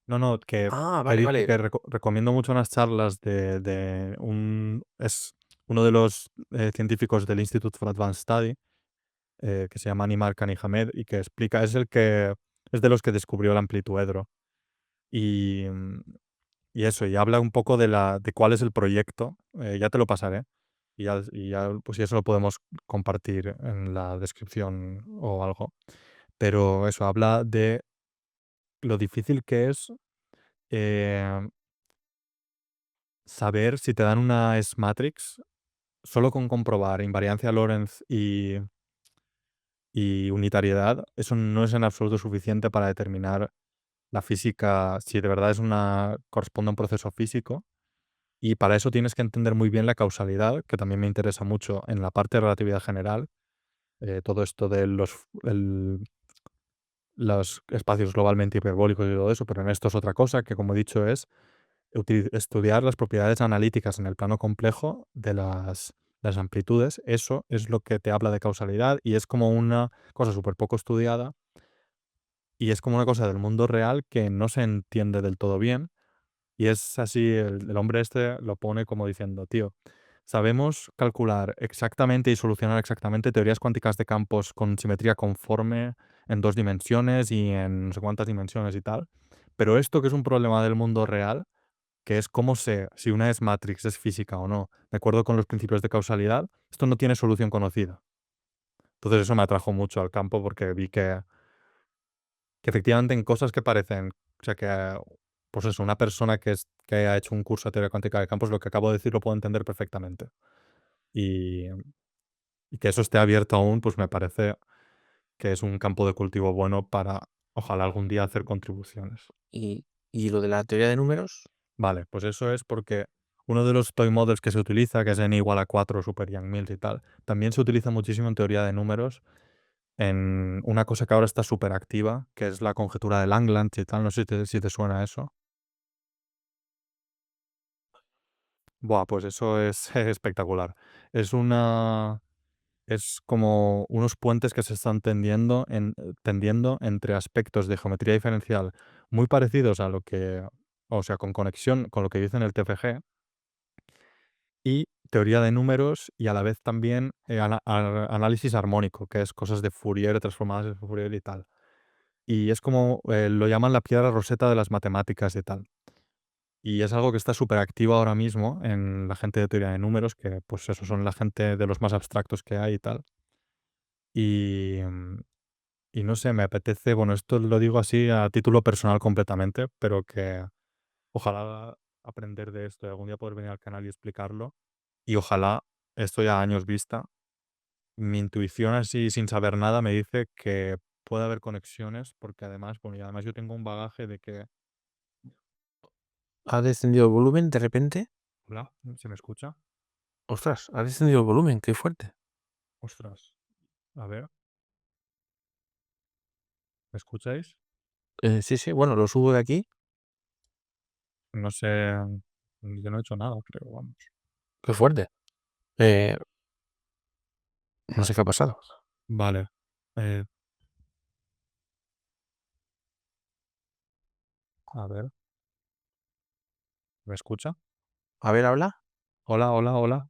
No, no, que Ah, él vale, dice vale. que recomiendo mucho unas charlas es uno de los, científicos del Institute for Advanced Study, que se llama Animar Hamed y que explica es de los que descubrió el amplituedro. Y, y eso, y habla un poco de cuál es el proyecto, ya te lo pasaré, y ya, pues, si eso lo podemos compartir en la descripción o algo. Pero eso, habla de lo difícil que es, eh saber si te dan una S-matrix, solo con comprobar invariancia Lorentz y unitariedad, eso no es en absoluto suficiente para determinar la física, si de verdad corresponde a un proceso físico. Y para eso tienes que entender muy bien la causalidad, que también me interesa mucho en la parte de relatividad general, todo esto de los espacios globalmente hiperbólicos y todo eso, pero en esto es otra cosa, que como he dicho es estudiar las propiedades analíticas en el plano complejo de las amplitudes. Eso es lo que te habla de causalidad y es como una cosa súper poco estudiada y es como una cosa del mundo real que no se entiende del todo bien. Y es así, el hombre este lo pone como diciendo, tío, sabemos calcular exactamente y solucionar exactamente teorías cuánticas de campos con simetría conforme en dos dimensiones y en no sé cuántas dimensiones y tal, pero esto que es un problema del mundo real, que es cómo sé si una es matrix es física o no, de acuerdo con los principios de causalidad, esto no tiene solución conocida. Entonces eso me atrajo mucho al campo porque vi que efectivamente en cosas que parecen, o sea, que, pues eso, una persona que ha hecho un curso de teoría cuántica de campos, lo que acabo de decir lo puedo entender perfectamente. Y, y que eso esté abierto aún, pues me parece que es un campo de cultivo bueno para, ojalá algún día hacer contribuciones. Y lo de la teoría de números, Vale, pues eso es porque uno de los toy models que se utiliza, que es n igual a 4 Super Young Mills y tal, también se utiliza muchísimo en teoría de números en una cosa que ahora está súper activa, que es la conjetura de Langlands y tal. No sé si te suena eso. Buah, pues eso es espectacular. Es una es como unos puentes que se están tendiendo entre aspectos de geometría diferencial muy parecidos a lo que o sea, con conexión con lo que dice en el TFG y teoría de números y a la vez también, análisis armónico, que es cosas de Fourier, transformadas de Fourier y tal. Y es como, lo llaman la piedra roseta de las matemáticas y tal. Y es algo que está súper activo ahora mismo en la gente de teoría de números, que pues eso, son la gente de los más abstractos que hay y tal. Y, y no sé, me apetece, bueno, esto lo digo así a título personal completamente, pero que ojalá aprender de esto y algún día poder venir al canal y explicarlo. Y ojalá, esto ya a años vista, mi intuición así sin saber nada me dice que puede haber conexiones, porque además, bueno, y además yo tengo un bagaje de que... ¿ha descendido el volumen de repente? Hola, ¿se me escucha? Ostras, ha descendido el volumen, qué fuerte. Ostras, a ver, ¿me escucháis? Sí, sí, bueno, lo subo de aquí. No sé, yo no he hecho nada, creo, vamos. Qué fuerte. Eh, no sé qué ha pasado. Vale, eh, a ver, ¿me escucha? A ver, habla. Hola, hola, hola.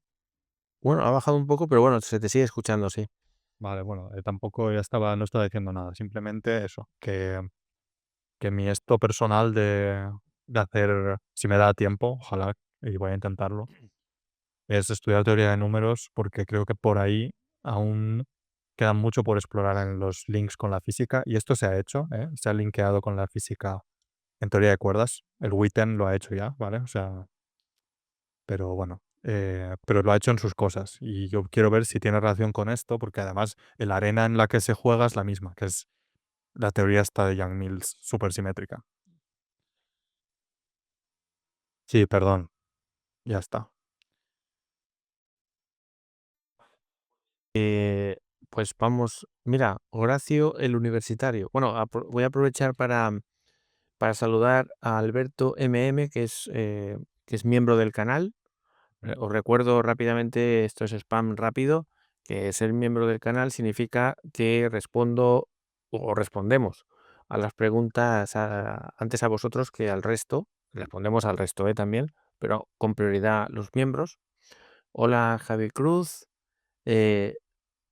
Bueno, ha bajado un poco, pero bueno, se te sigue escuchando, sí. Vale, bueno, tampoco no estaba diciendo nada, simplemente eso, que mi esto personal de hacer, si me da tiempo, ojalá, y voy a intentarlo, es estudiar teoría de números, porque creo que por ahí aún queda mucho por explorar en los links con la física, y esto se ha hecho, ¿eh? Se ha linkeado con la física en teoría de cuerdas. El Witten lo ha hecho ya, ¿vale? O sea, pero bueno, pero lo ha hecho en sus cosas, y yo quiero ver si tiene relación con esto, porque además la arena en la que se juega es la misma, que es la teoría esta de Young-Mills supersimétrica. Sí, perdón, ya está. Eh, pues vamos, mira, Horacio el Universitario. Bueno, voy a aprovechar para saludar a Alberto MM, que es miembro del canal. Os recuerdo rápidamente, esto es spam rápido, que ser miembro del canal significa que respondo o respondemos a las preguntas antes a vosotros que al resto. Respondemos al resto también, pero con prioridad los miembros. Hola Javi Cruz. eh,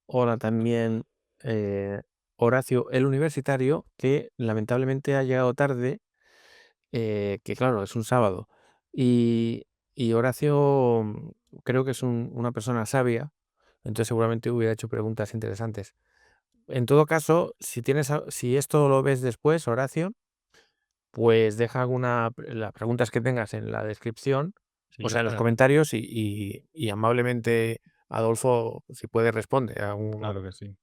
Hola también eh, Horacio el Universitario, que lamentablemente ha llegado tarde, que claro, es un sábado. Y, y Horacio creo que es una persona sabia, entonces seguramente hubiera hecho preguntas interesantes. En todo caso, si esto lo ves después, Horacio, pues deja las preguntas que tengas en la descripción, Sí, o yo sea, en los estoy comentarios y amablemente Adolfo, si puede, responde a uno. claro que sí.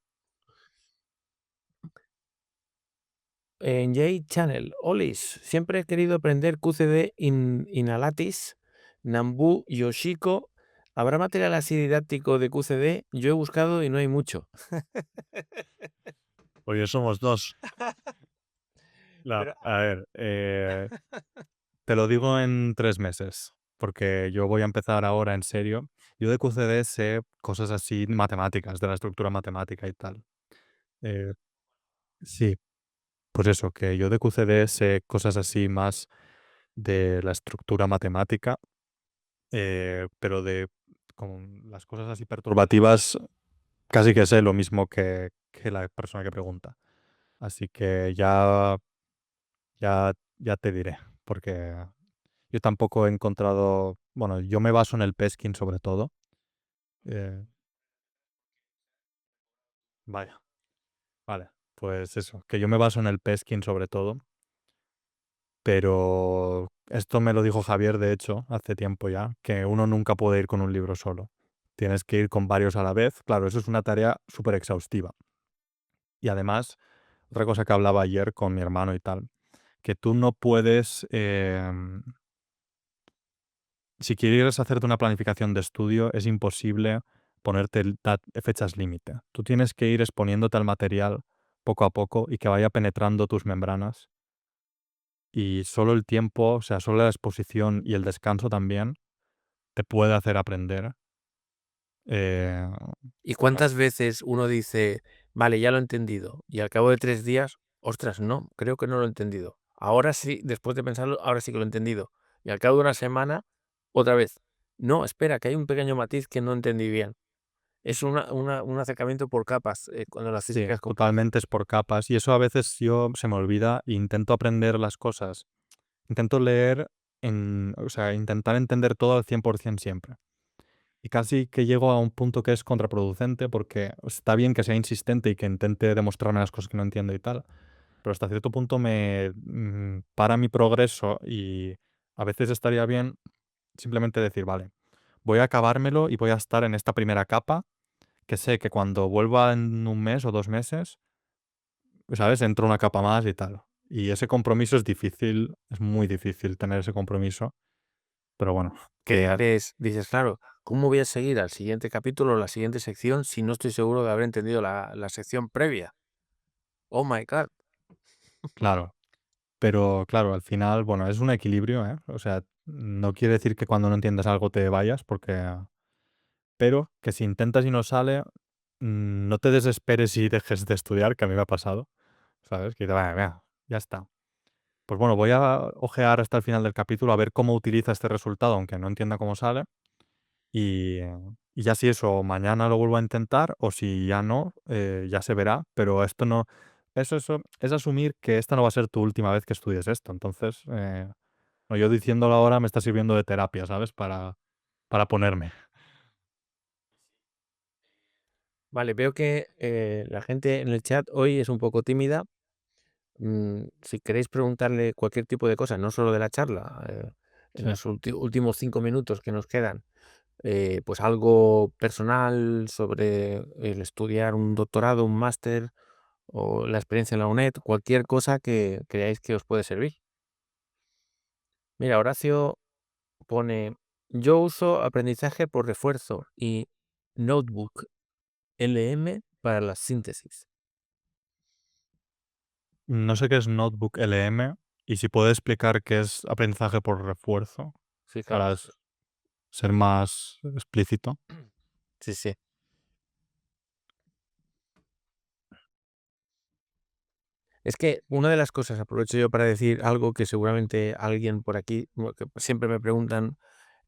En J-Channel, Olis, siempre he querido aprender QCD Inalatis, Nambu, Yoshiko. ¿Habrá material así didáctico de QCD? Yo he buscado y no hay mucho. Oye, somos 2. Pero, A ver, te lo digo en 3 meses, porque yo voy a empezar ahora en serio. Yo de QCD sé cosas así matemáticas, de la estructura matemática y tal. Eh, sí, pues eso, que yo de QCD sé cosas así más de la estructura matemática, pero con las cosas así perturbativas casi que sé lo mismo que la persona que pregunta. Así que ya te diré, porque yo tampoco he encontrado, bueno, yo me baso en el Peskin sobre todo. eh, Vaya, vale, pues eso, que yo me baso en el Peskin sobre todo, pero esto me lo dijo Javier, de hecho, hace tiempo ya, que uno nunca puede ir con un libro solo. Tienes que ir con varios a la vez. Claro, eso es una tarea súper exhaustiva. Y además, otra cosa que hablaba ayer con mi hermano y tal, que tú no puedes, si quieres hacerte una planificación de estudio, es imposible ponerte fechas límite. Tú tienes que ir exponiéndote al material poco a poco y que vaya penetrando tus membranas. Y solo el tiempo, o sea, solo la exposición y el descanso también te puede hacer aprender. eh, ¿y cuántas veces uno dice, vale, ya lo he entendido, y al cabo de 3 días, ostras, no, creo que no lo he entendido? Ahora sí, después de pensarlo, ahora sí que lo he entendido. Y al cabo de una semana, otra vez, no, espera, que hay un pequeño matiz que no entendí bien. Es un acercamiento por capas, cuando la sí, física es compleja. totalmente es por capas. Y eso a veces yo se me olvida e intento aprender las cosas. Intento leer o sea, intentar entender todo al 100% siempre. Y casi que llego a un punto que es contraproducente porque está bien que sea insistente y que intente demostrarme las cosas que no entiendo y tal, pero hasta cierto punto me para mi progreso y a veces estaría bien simplemente decir, vale, voy a acabármelo y voy a estar en esta primera capa, que sé que cuando vuelva en un mes o 2 meses, ¿sabes? Entro una capa más y tal. Y ese compromiso es difícil, es muy difícil tener ese compromiso, pero bueno, Que dices, claro. ¿Cómo voy a seguir al siguiente capítulo o la siguiente sección si no estoy seguro de haber entendido la sección previa? Oh my God. Claro. Pero claro, al final, bueno, es un equilibrio, ¿eh? O sea, no quiere decir que cuando no entiendas algo te vayas, porque pero que si intentas y no sale, no te desesperes y dejes de estudiar, que a mí me ha pasado, ¿sabes? Que dices: "Vaya, vea, ya está". Pues bueno, voy a ojear hasta el final del capítulo a ver cómo utiliza este resultado, aunque no entienda cómo sale, y y ya si eso, mañana lo vuelvo a intentar, o si ya no, ya se verá, pero esto no eso es asumir que esta no va a ser tu última vez que estudies esto. Entonces, no, yo diciéndolo ahora me está sirviendo de terapia, ¿sabes? Para ponerme. Vale, veo que la gente en el chat hoy es un poco tímida. Si queréis preguntarle cualquier tipo de cosa, no solo de la charla, en Sí. los últimos 5 minutos que nos quedan, pues algo personal sobre el estudiar un doctorado, un máster o la experiencia en la UNED, cualquier cosa que creáis que os puede servir. Mira, Horacio pone, yo uso aprendizaje por refuerzo y Notebook LM para la síntesis. No sé qué es Notebook LM y si puede explicar qué es aprendizaje por refuerzo Sí, claro. para ser más explícito. Sí, sí. Es que una de las cosas, aprovecho yo para decir algo que seguramente alguien por aquí, que siempre me preguntan,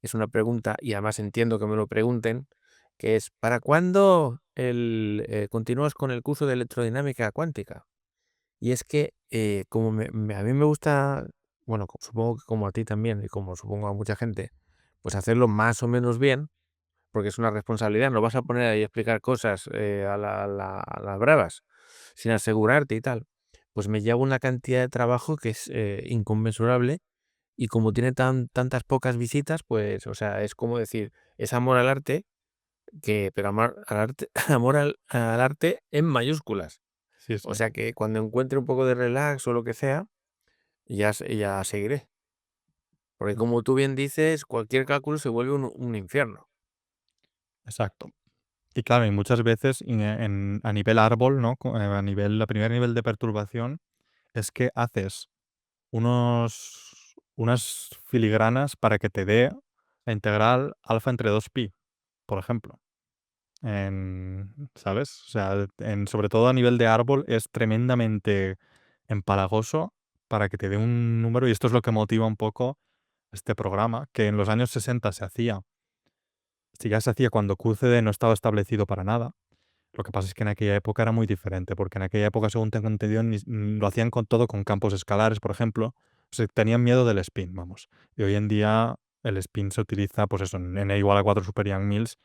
es una pregunta y además entiendo que me lo pregunten, que es, ¿para cuándo continúas con el curso de electrodinámica cuántica? Y es que como a mí me gusta, bueno, supongo que como a ti también y como supongo a mucha gente, pues hacerlo más o menos bien, porque es una responsabilidad, no vas a poner ahí a explicar cosas a las bravas, sin asegurarte y tal. Pues me lleva una cantidad de trabajo que es inconmensurable y como tiene tantas pocas visitas, pues, o sea, es como decir, es amor al arte, pero amor al arte, amor al arte en mayúsculas. Sí, O sí, sea que cuando encuentre un poco de relax o lo que sea, ya seguiré. Porque como tú bien dices, cualquier cálculo se vuelve un infierno. exacto. Y claro, y muchas veces a nivel árbol, ¿no? A primer nivel de perturbación, es que haces unas filigranas para que te dé la integral alfa entre 2 pi, por ejemplo. ¿Sabes? O sea, sobre todo a nivel de árbol es tremendamente empalagoso para que te dé un número, y esto es lo que motiva un poco este programa, que en los años 60 se hacía. Sí, ya se hacía cuando QCD no estaba establecido para nada. Lo que pasa es que en aquella época era muy diferente, porque en aquella época, según tengo entendido, lo hacían con todo con campos escalares, por ejemplo. O sea, tenían miedo del spin, vamos. Y hoy en día el spin se utiliza, pues eso, en N igual a 4 Super Young Mills,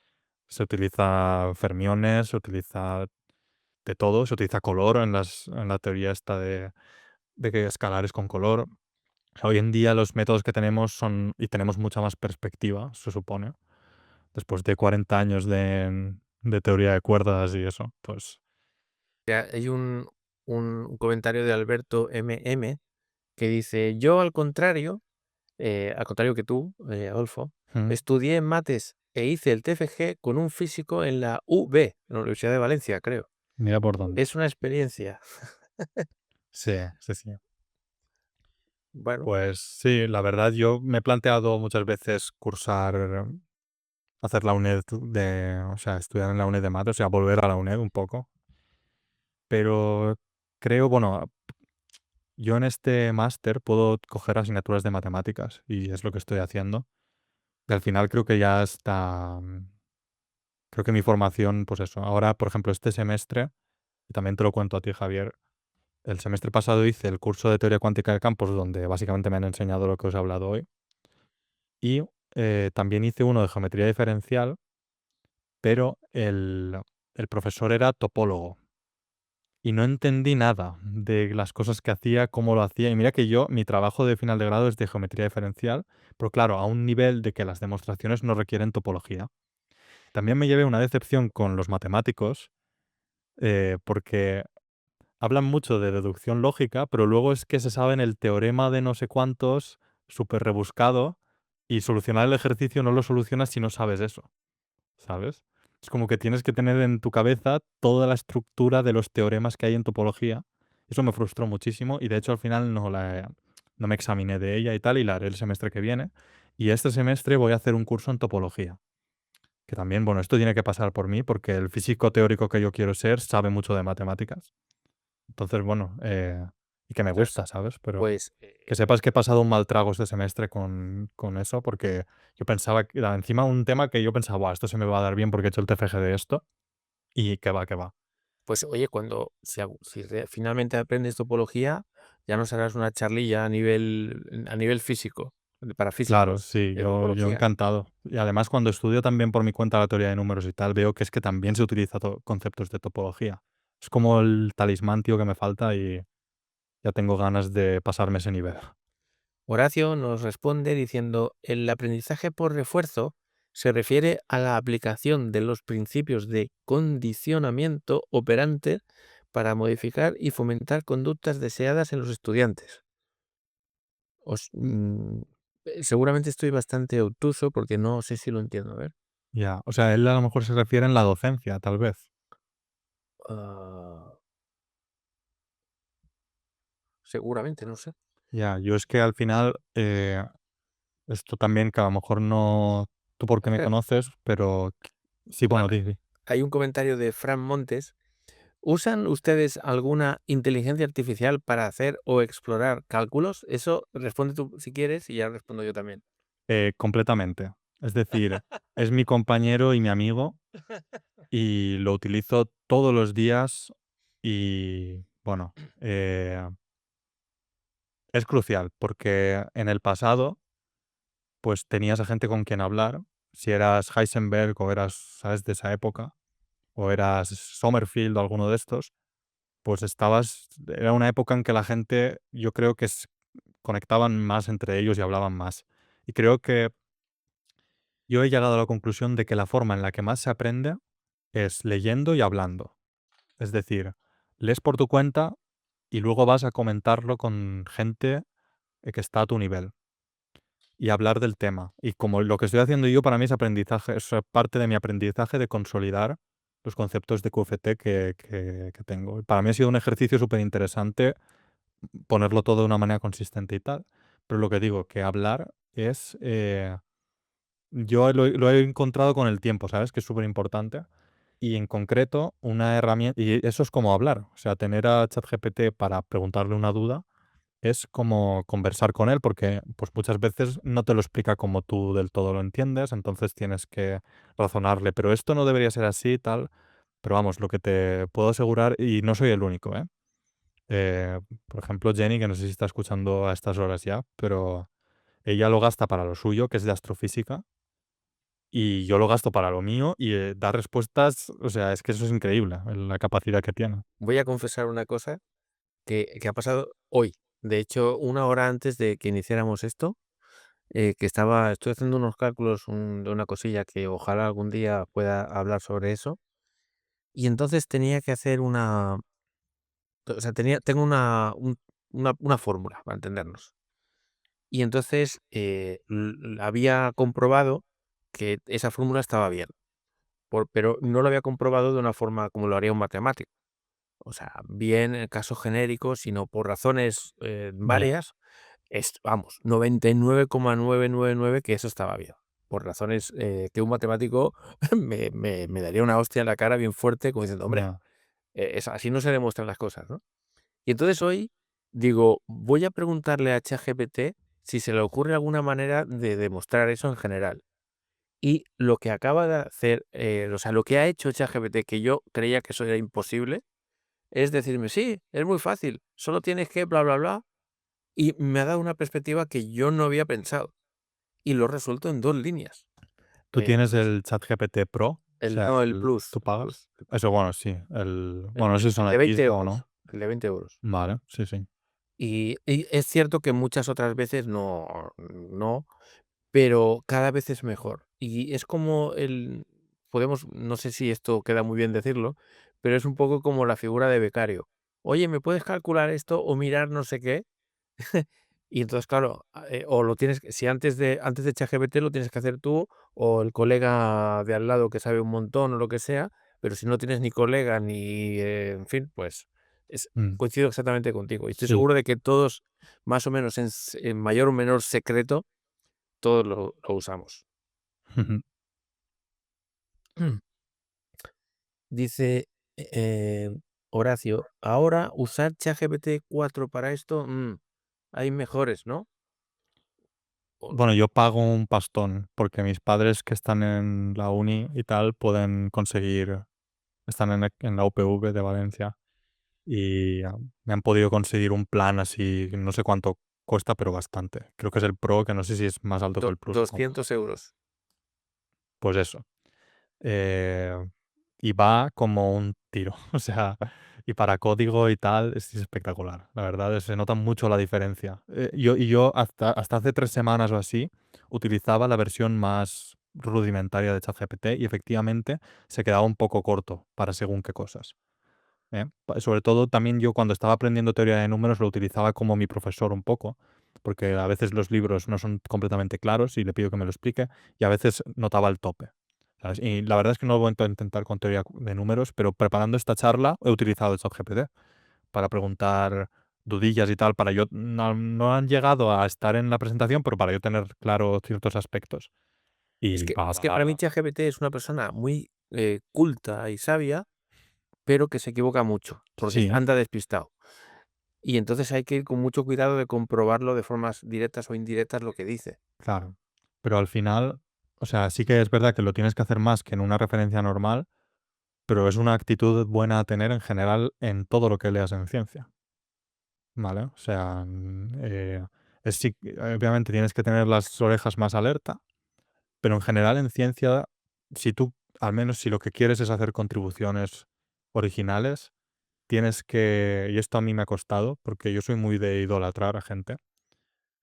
se utiliza fermiones, se utiliza de todo, se utiliza color en la teoría esta de que escalares con color. O sea, hoy en día los métodos que tenemos son, y tenemos mucha más perspectiva, se supone, después de 40 años de teoría de cuerdas y eso, pues Hay un comentario de Alberto MM que dice, yo al contrario que tú, Adolfo, mm, estudié mates e hice el TFG con un físico en la UB, en la Universidad de Valencia, creo. mira por dónde. Es una experiencia. Sí, sí, sí. Bueno, Pues sí, la verdad yo me he planteado muchas veces hacer la UNED o sea, estudiar en la UNED de mates, o sea, volver a la UNED un poco, pero creo, bueno, yo en este máster puedo coger asignaturas de matemáticas y es lo que estoy haciendo. Y al final creo que ya está, creo que mi formación, pues eso, ahora, por ejemplo, este semestre, y también te lo cuento a ti, Javier, el semestre pasado hice el curso de teoría cuántica de campos, donde básicamente me han enseñado lo que os he hablado hoy, y también hice uno de geometría diferencial, pero el profesor era topólogo. Y no entendí nada de las cosas que hacía, cómo lo hacía. Y mira que yo, mi trabajo de final de grado es de geometría diferencial, pero claro, a un nivel de que las demostraciones no requieren topología. También me llevé una decepción con los matemáticos, porque hablan mucho de deducción lógica, pero luego es que se saben el teorema de no sé cuántos, súper rebuscado, Y solucionar el ejercicio no lo solucionas si no sabes eso, ¿sabes? Es como que tienes que tener en tu cabeza toda la estructura de los teoremas que hay en topología. Eso me frustró muchísimo y de hecho al final no me examiné de ella y tal y la haré el semestre que viene. Y este semestre voy a hacer un curso en topología, que también, bueno, esto tiene que pasar por mí porque el físico teórico que yo quiero ser sabe mucho de matemáticas. Entonces, bueno, y que me Ostras, gusta, ¿sabes? Pero pues, que sepas que he pasado un mal trago este semestre con eso, porque yo pensaba que encima un tema que yo pensaba: "Buah, esto se me va a dar bien porque he hecho el TFG de esto", y que va, que va. pues oye, cuando finalmente aprendes topología, ya nos harás una charlilla a nivel físico, para Claro, físicos, sí, de yo topología. encantado. Y además, cuando estudio también por mi cuenta la teoría de números y tal, veo que es que también se utiliza conceptos de topología. Es como el talismán, tío, que me falta y ya tengo ganas de pasarme ese nivel. Horacio nos responde diciendo, el aprendizaje por refuerzo se refiere a la aplicación de los principios de condicionamiento operante para modificar y fomentar conductas deseadas en los estudiantes. Seguramente estoy bastante obtuso porque no sé si lo entiendo. A ver. Ya, o sea, él a lo mejor se refiere en la docencia, tal vez. Ah, seguramente, no sé. Ya, yo es que al final, esto también que a lo mejor no tú porque me Espera, conoces, pero sí, va, bueno, di, di. hay un comentario de Fran Montes. ¿Usan ustedes alguna inteligencia artificial para hacer o explorar cálculos? Eso responde tú si quieres y ya respondo yo también. Completamente. Es decir, es mi compañero y mi amigo, y lo utilizo todos los días y, bueno, es crucial, porque en el pasado, pues, tenías a gente con quien hablar. Si eras Heisenberg o eras, ¿sabes?, de esa época, o eras Sommerfield o alguno de estos, pues era una época en que la gente, yo creo que conectaban más entre ellos y hablaban más. Y creo que yo he llegado a la conclusión de que la forma en la que más se aprende es leyendo y hablando. Es decir, lees por tu cuenta y luego vas a comentarlo con gente que está a tu nivel y hablar del tema. Y como lo que estoy haciendo yo para mí es aprendizaje, es parte de mi aprendizaje de consolidar los conceptos de QFT que tengo. Para mí ha sido un ejercicio súper interesante ponerlo todo de una manera consistente y tal. Pero lo que digo, que hablar es, yo lo he encontrado con el tiempo, ¿sabes? Que es súper importante. Y en concreto, una herramienta, y eso es como hablar, o sea, tener a ChatGPT para preguntarle una duda es como conversar con él, porque pues muchas veces no te lo explica como tú del todo lo entiendes, entonces tienes que razonarle, pero esto no debería ser así, tal. Pero vamos, lo que te puedo asegurar, y no soy el único, ¿eh? Por ejemplo, Jenny, que no sé si está escuchando a estas horas ya, pero ella lo gasta para lo suyo, que es de astrofísica, y yo lo gasto para lo mío y da respuestas, o sea, es que eso es increíble, la capacidad que tiene. Voy a confesar una cosa que ha pasado hoy. De hecho, una hora antes de que iniciáramos esto, estoy haciendo unos cálculos de una cosilla que ojalá algún día pueda hablar sobre eso. Y entonces tenía que hacer o sea, tengo una fórmula para entendernos. Y entonces había comprobado que esa fórmula estaba bien, pero no lo había comprobado de una forma como lo haría un matemático. O sea, bien en casos genéricos, sino por razones Ya, varias, vamos, 99,999 que eso estaba bien. Por razones que un matemático me daría una hostia en la cara bien fuerte, como diciendo, hombre, ya. así no se demuestran las cosas, ¿no? Y entonces hoy digo, voy a preguntarle a ChatGPT si se le ocurre alguna manera de demostrar eso en general. Y lo que acaba de hacer, o sea, lo que ha hecho ChatGPT, que yo creía que eso era imposible, es decirme, sí, es muy fácil, solo tienes que bla, bla, bla. Y me ha dado una perspectiva que yo no había pensado. Y lo resuelto en 2 líneas. ¿Tú tienes Entonces, el ChatGPT Pro? O sea, no, el Plus. ¿tú pagas? Eso, bueno, sí. El, Bueno, no sé si el son de 20 X o euros. no. El de 20 euros. Vale, sí, sí. Y es cierto que muchas otras veces no, pero cada vez es mejor. Y es como no sé si esto queda muy bien decirlo, pero es un poco como la figura de becario. Oye, ¿me puedes calcular esto o mirar no sé qué? Y entonces, claro, o lo tienes si antes de ChatGPT lo tienes que hacer tú, o el colega de al lado que sabe un montón, o lo que sea, pero si no tienes ni colega ni, en fin, pues, Mm, coincido exactamente contigo. Y estoy sí. seguro de que todos, más o menos en mayor o menor secreto, todos lo usamos. Dice, Horacio: "Ahora usar ChatGPT 4 para esto, hay mejores, ¿no?". O Bueno, yo pago un pastón, porque mis padres que están en la uni y tal pueden conseguir están en la UPV de Valencia y, me han podido conseguir un plan así, no sé cuánto cuesta, pero bastante. Creo que es el Pro, que no sé si es más alto que el Plus. 200 euros. Pues eso. Eh, y va como un tiro. O sea, y para código y tal es espectacular. La verdad, se nota mucho la diferencia. Yo hasta hace 3 semanas o así utilizaba la versión más rudimentaria de ChatGPT y efectivamente se quedaba un poco corto para según qué cosas. Sobre todo también yo cuando estaba aprendiendo teoría de números lo utilizaba como mi profesor un poco, porque a veces los libros no son completamente claros y le pido que me lo explique, y a veces notaba el tope. ¿Sabes? Y la verdad es que no lo voy a intentar con teoría de números, pero preparando esta charla he utilizado el ChatGPT para preguntar dudillas y tal, para yo, no han llegado a estar en la presentación, pero para yo tener claro ciertos aspectos. Es Y que va, es va, que va. para mí ChatGPT es una persona muy, culta y sabia, pero que se equivoca mucho, porque Sí, anda despistado. Y entonces hay que ir con mucho cuidado de comprobarlo de formas directas o indirectas lo que dice. claro. Pero al final, o sea, sí que es verdad que lo tienes que hacer más que en una referencia normal, pero es una actitud buena a tener en general en todo lo que leas en ciencia, ¿vale? O sea, sí, obviamente tienes que tener las orejas más alerta, pero en general en ciencia, si tú, al menos si lo que quieres es hacer contribuciones originales, tienes que, y esto a mí me ha costado, porque yo soy muy de idolatrar a gente,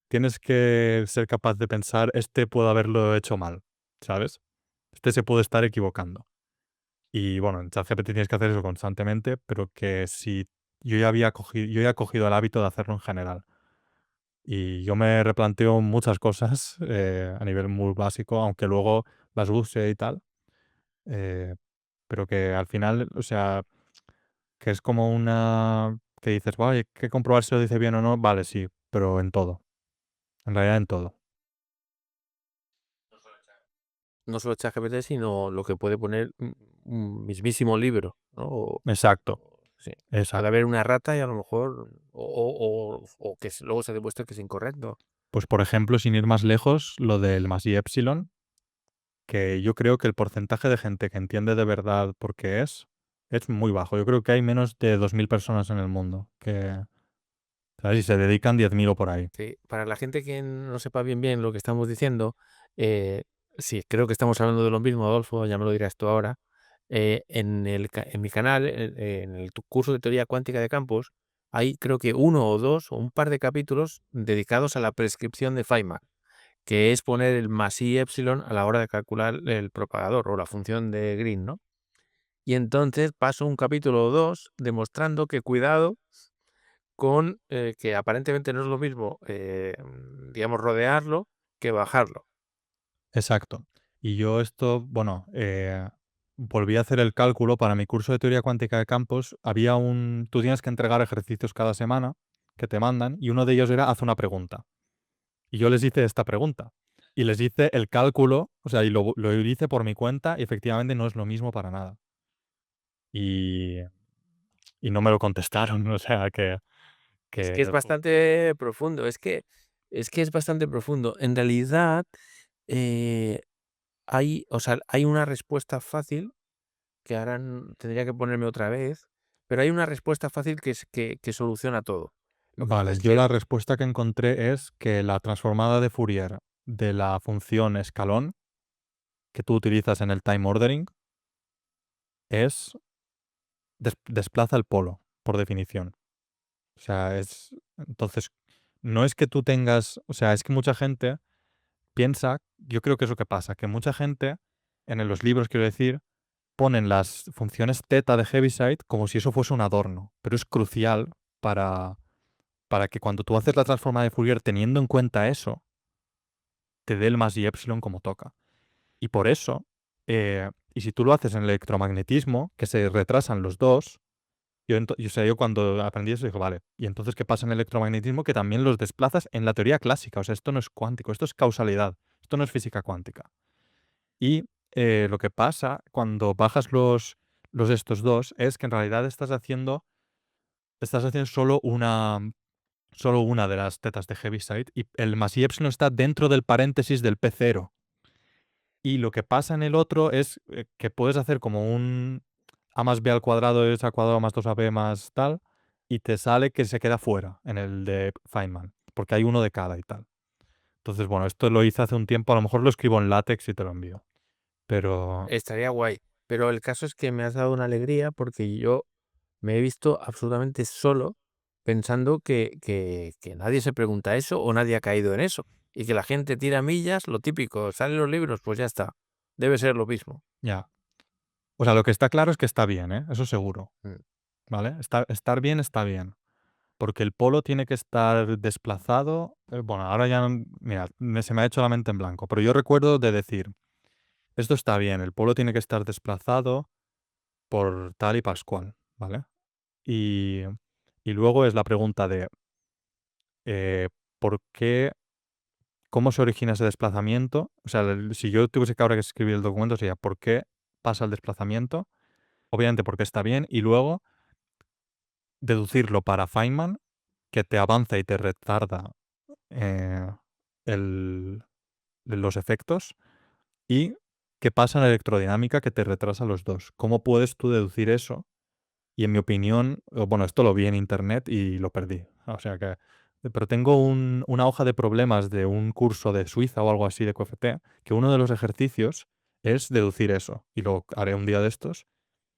tienes que ser capaz de pensar, este puede haberlo hecho mal, ¿sabes? Este se puede estar equivocando. Y bueno, en ChatGPT tienes que hacer eso constantemente, pero que si yo ya he cogido el hábito de hacerlo en general. Y yo me replanteo muchas cosas a nivel muy básico, aunque luego las use y tal. eh, pero que al final, o sea, que es como una que dices, "Buah, hay que comprobar si lo dice bien o no". Vale, sí, pero en todo. En realidad en todo. No solo ChatGPT, sino lo que puede poner un mismísimo libro, ¿no? Exacto, Sí. Puede exacto. haber una errata y a lo mejor o que luego se demuestre que es incorrecto. Pues por ejemplo, sin ir más lejos, lo del más y epsilon, que yo creo que el porcentaje de gente que entiende de verdad por qué es muy bajo. Yo creo que hay menos de 2000 personas en el mundo que, ¿sabes? Y se dedican 10.000 o por ahí. Sí, para la gente que no sepa bien lo que estamos diciendo, sí, creo que estamos hablando de lo mismo, Adolfo, ya me lo dirás tú ahora. En mi canal, en el curso de teoría cuántica de campos, hay creo que uno o dos o un par de capítulos dedicados a la prescripción de Feynman, que es poner el más y epsilon a la hora de calcular el propagador o la función de Green, ¿no? Y entonces paso un capítulo o dos demostrando que cuidado con, que aparentemente no es lo mismo, digamos, rodearlo que bajarlo. Exacto. Y yo esto, bueno, volví a hacer el cálculo para mi curso de teoría cuántica de campos. Tú tienes que entregar ejercicios cada semana que te mandan y uno de ellos era haz una pregunta. Y yo les hice esta pregunta. Y les hice el cálculo, o sea, y lo hice por mi cuenta y efectivamente no es lo mismo para nada. Y, y no me lo contestaron, o sea, Es que es que bastante profundo, es que es bastante profundo. En realidad, eh, o sea, hay una respuesta fácil, que ahora tendría que ponerme otra vez, pero hay una respuesta fácil que soluciona todo. Lo que pasa vale, es yo que la respuesta que encontré es que la transformada de Fourier de la función escalón que tú utilizas en el time ordering es desplaza el polo, por definición. O sea, entonces, no es que tú tengas, o sea, es que mucha gente piensa, yo creo que es lo que pasa, que mucha gente, los libros quiero decir, ponen las funciones teta de Heaviside como si eso fuese un adorno, pero es crucial para, para que cuando tú haces la transformada de Fourier teniendo en cuenta eso, te dé el más y epsilon como toca. Y por eso, y si tú lo haces en el electromagnetismo, que se retrasan los dos, yo cuando aprendí eso dije, vale, ¿y entonces qué pasa en el electromagnetismo? Que también los desplazas en la teoría clásica, o sea, esto no es cuántico, esto es causalidad, esto no es física cuántica. Y lo que pasa cuando bajas los estos dos es que en realidad estás haciendo solo una de las tetas de Heaviside y el más y epsilon está dentro del paréntesis del P0. Y lo que pasa en el otro es que puedes hacer como un a más b al cuadrado es a cuadrado más 2ab más tal, y te sale que se queda fuera en el de Feynman, porque hay uno de cada y tal. Entonces, bueno, esto lo hice hace un tiempo, a lo mejor lo escribo en látex y te lo envío. Pero Estaría guay. Pero el caso es que me has dado una alegría porque yo me he visto absolutamente solo pensando que nadie se pregunta eso o nadie ha caído en eso. Y que la gente tira millas, lo típico, salen los libros, pues ya está. Debe ser lo mismo. ya. O sea, lo que está claro es que está bien, ¿eh? Eso seguro, Mm. ¿vale? Estar bien está bien. Porque el polo tiene que estar desplazado. Bueno, ahora ya, mira, se me ha hecho la mente en blanco, pero yo recuerdo de decir, esto está bien, el polo tiene que estar desplazado por tal y pascual, ¿vale? Y, y luego es la pregunta de ¿por qué, cómo se origina ese desplazamiento? O sea, si yo tuviese que ahora que escribir el documento sería ¿por qué pasa el desplazamiento? Obviamente porque está bien, y luego deducirlo para Feynman, que te avanza y te retarda eh, el, los efectos, y qué pasa en la electrodinámica que te retrasa los dos. ¿Cómo puedes tú deducir eso? Y en mi opinión, bueno, esto lo vi en internet y lo perdí. O sea que, pero tengo una hoja de problemas de un curso de Suiza o algo así de QFT, que uno de los ejercicios es deducir eso. Y lo haré un día de estos.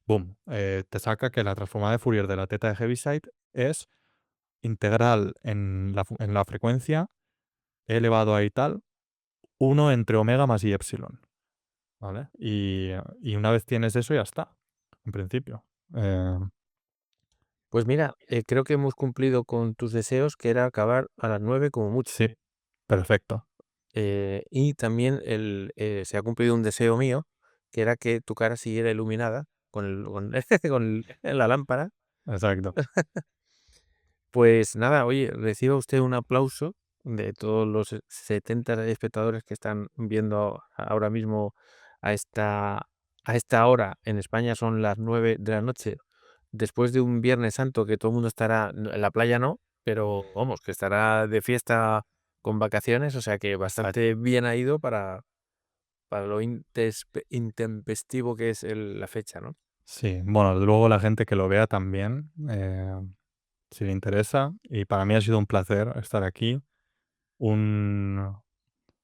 Boom. Te saca que la transformada de Fourier de la teta de Heaviside es integral en la frecuencia e elevado a y tal, uno entre omega más y epsilon. ¿Vale? Y una vez tienes eso, ya está. En principio. Eh, Pues mira, creo que hemos cumplido con tus deseos, que era acabar a las 9 como mucho. sí, perfecto. Y también se ha cumplido un deseo mío, que era que tu cara siguiera iluminada con la lámpara. Exacto. Pues nada, oye, reciba usted un aplauso de todos los 70 espectadores que están viendo ahora mismo a esta hora. En España son las 9 de la noche, después de un Viernes Santo que todo el mundo estará, en la playa no, pero vamos, que estará de fiesta con vacaciones, o sea que bastante bien ha ido para lo intempestivo que es la fecha, ¿no? Sí, bueno, luego la gente que lo vea también, si le interesa. Y para mí ha sido un placer estar aquí. Un,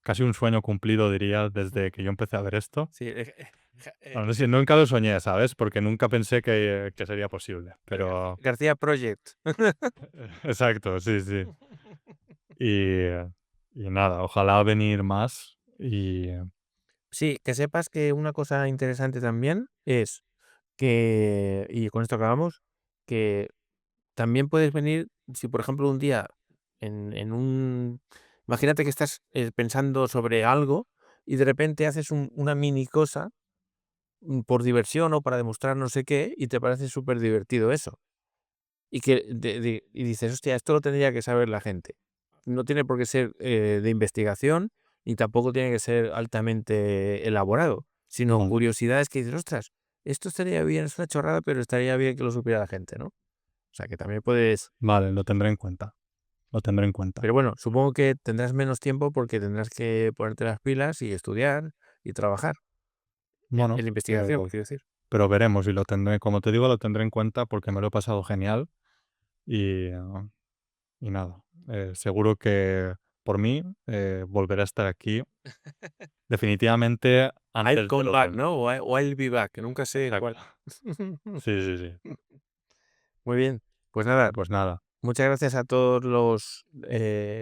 casi un sueño cumplido, diría, desde que yo empecé a ver esto. Sí, Bueno, no sé, nunca lo soñé, ¿sabes? Porque nunca pensé que sería posible. Pero, García Project. exacto, sí, sí. Y, y nada, ojalá venir más. Y Sí, que sepas que una cosa interesante también es que, y con esto acabamos, que también puedes venir, si por ejemplo un día en un... Imagínate que estás pensando sobre algo y de repente haces una mini cosa por diversión o para demostrar no sé qué y te parece súper divertido eso. Y que y dices, hostia, esto lo tendría que saber la gente. No tiene por qué ser de investigación, ni tampoco tiene que ser altamente elaborado, sino no, curiosidades que dices, ostras, esto estaría bien, es una chorrada, pero estaría bien que lo supiera la gente, ¿no? O sea, que también puedes... vale, lo tendré en cuenta. Lo tendré en cuenta. Pero bueno, supongo que tendrás menos tiempo porque tendrás que ponerte las pilas y estudiar y trabajar en Bueno, la investigación, quiero decir. pero veremos y lo tendré, como te digo, lo tendré en cuenta porque me lo he pasado genial y, y nada, seguro que por mí volveré a estar aquí definitivamente I'll antes de come los back, 20. ¿no? O I'll be back, nunca sé cuál. Exacto. Sí, sí, sí. Muy bien, pues nada, Pues nada, muchas gracias a todos los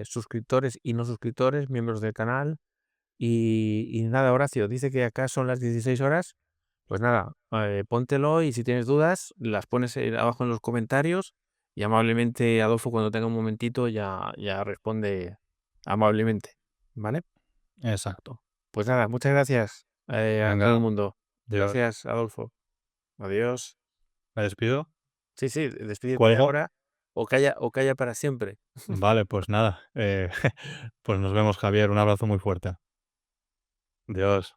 suscriptores y no suscriptores, miembros del canal. Y nada, Horacio, dice que acá son las 16 horas. Pues nada, póntelo y si tienes dudas, las pones abajo en los comentarios y amablemente Adolfo, cuando tenga un momentito, ya responde amablemente, ¿vale? Exacto. Pues nada, muchas gracias, a Venga, todo el mundo. Dios, Gracias, Adolfo. Adiós. me despido. Sí, sí, despídete Cuelgo. ahora o calla para siempre. Vale, pues nada, pues nos vemos, Javier. Un abrazo muy fuerte. Dios.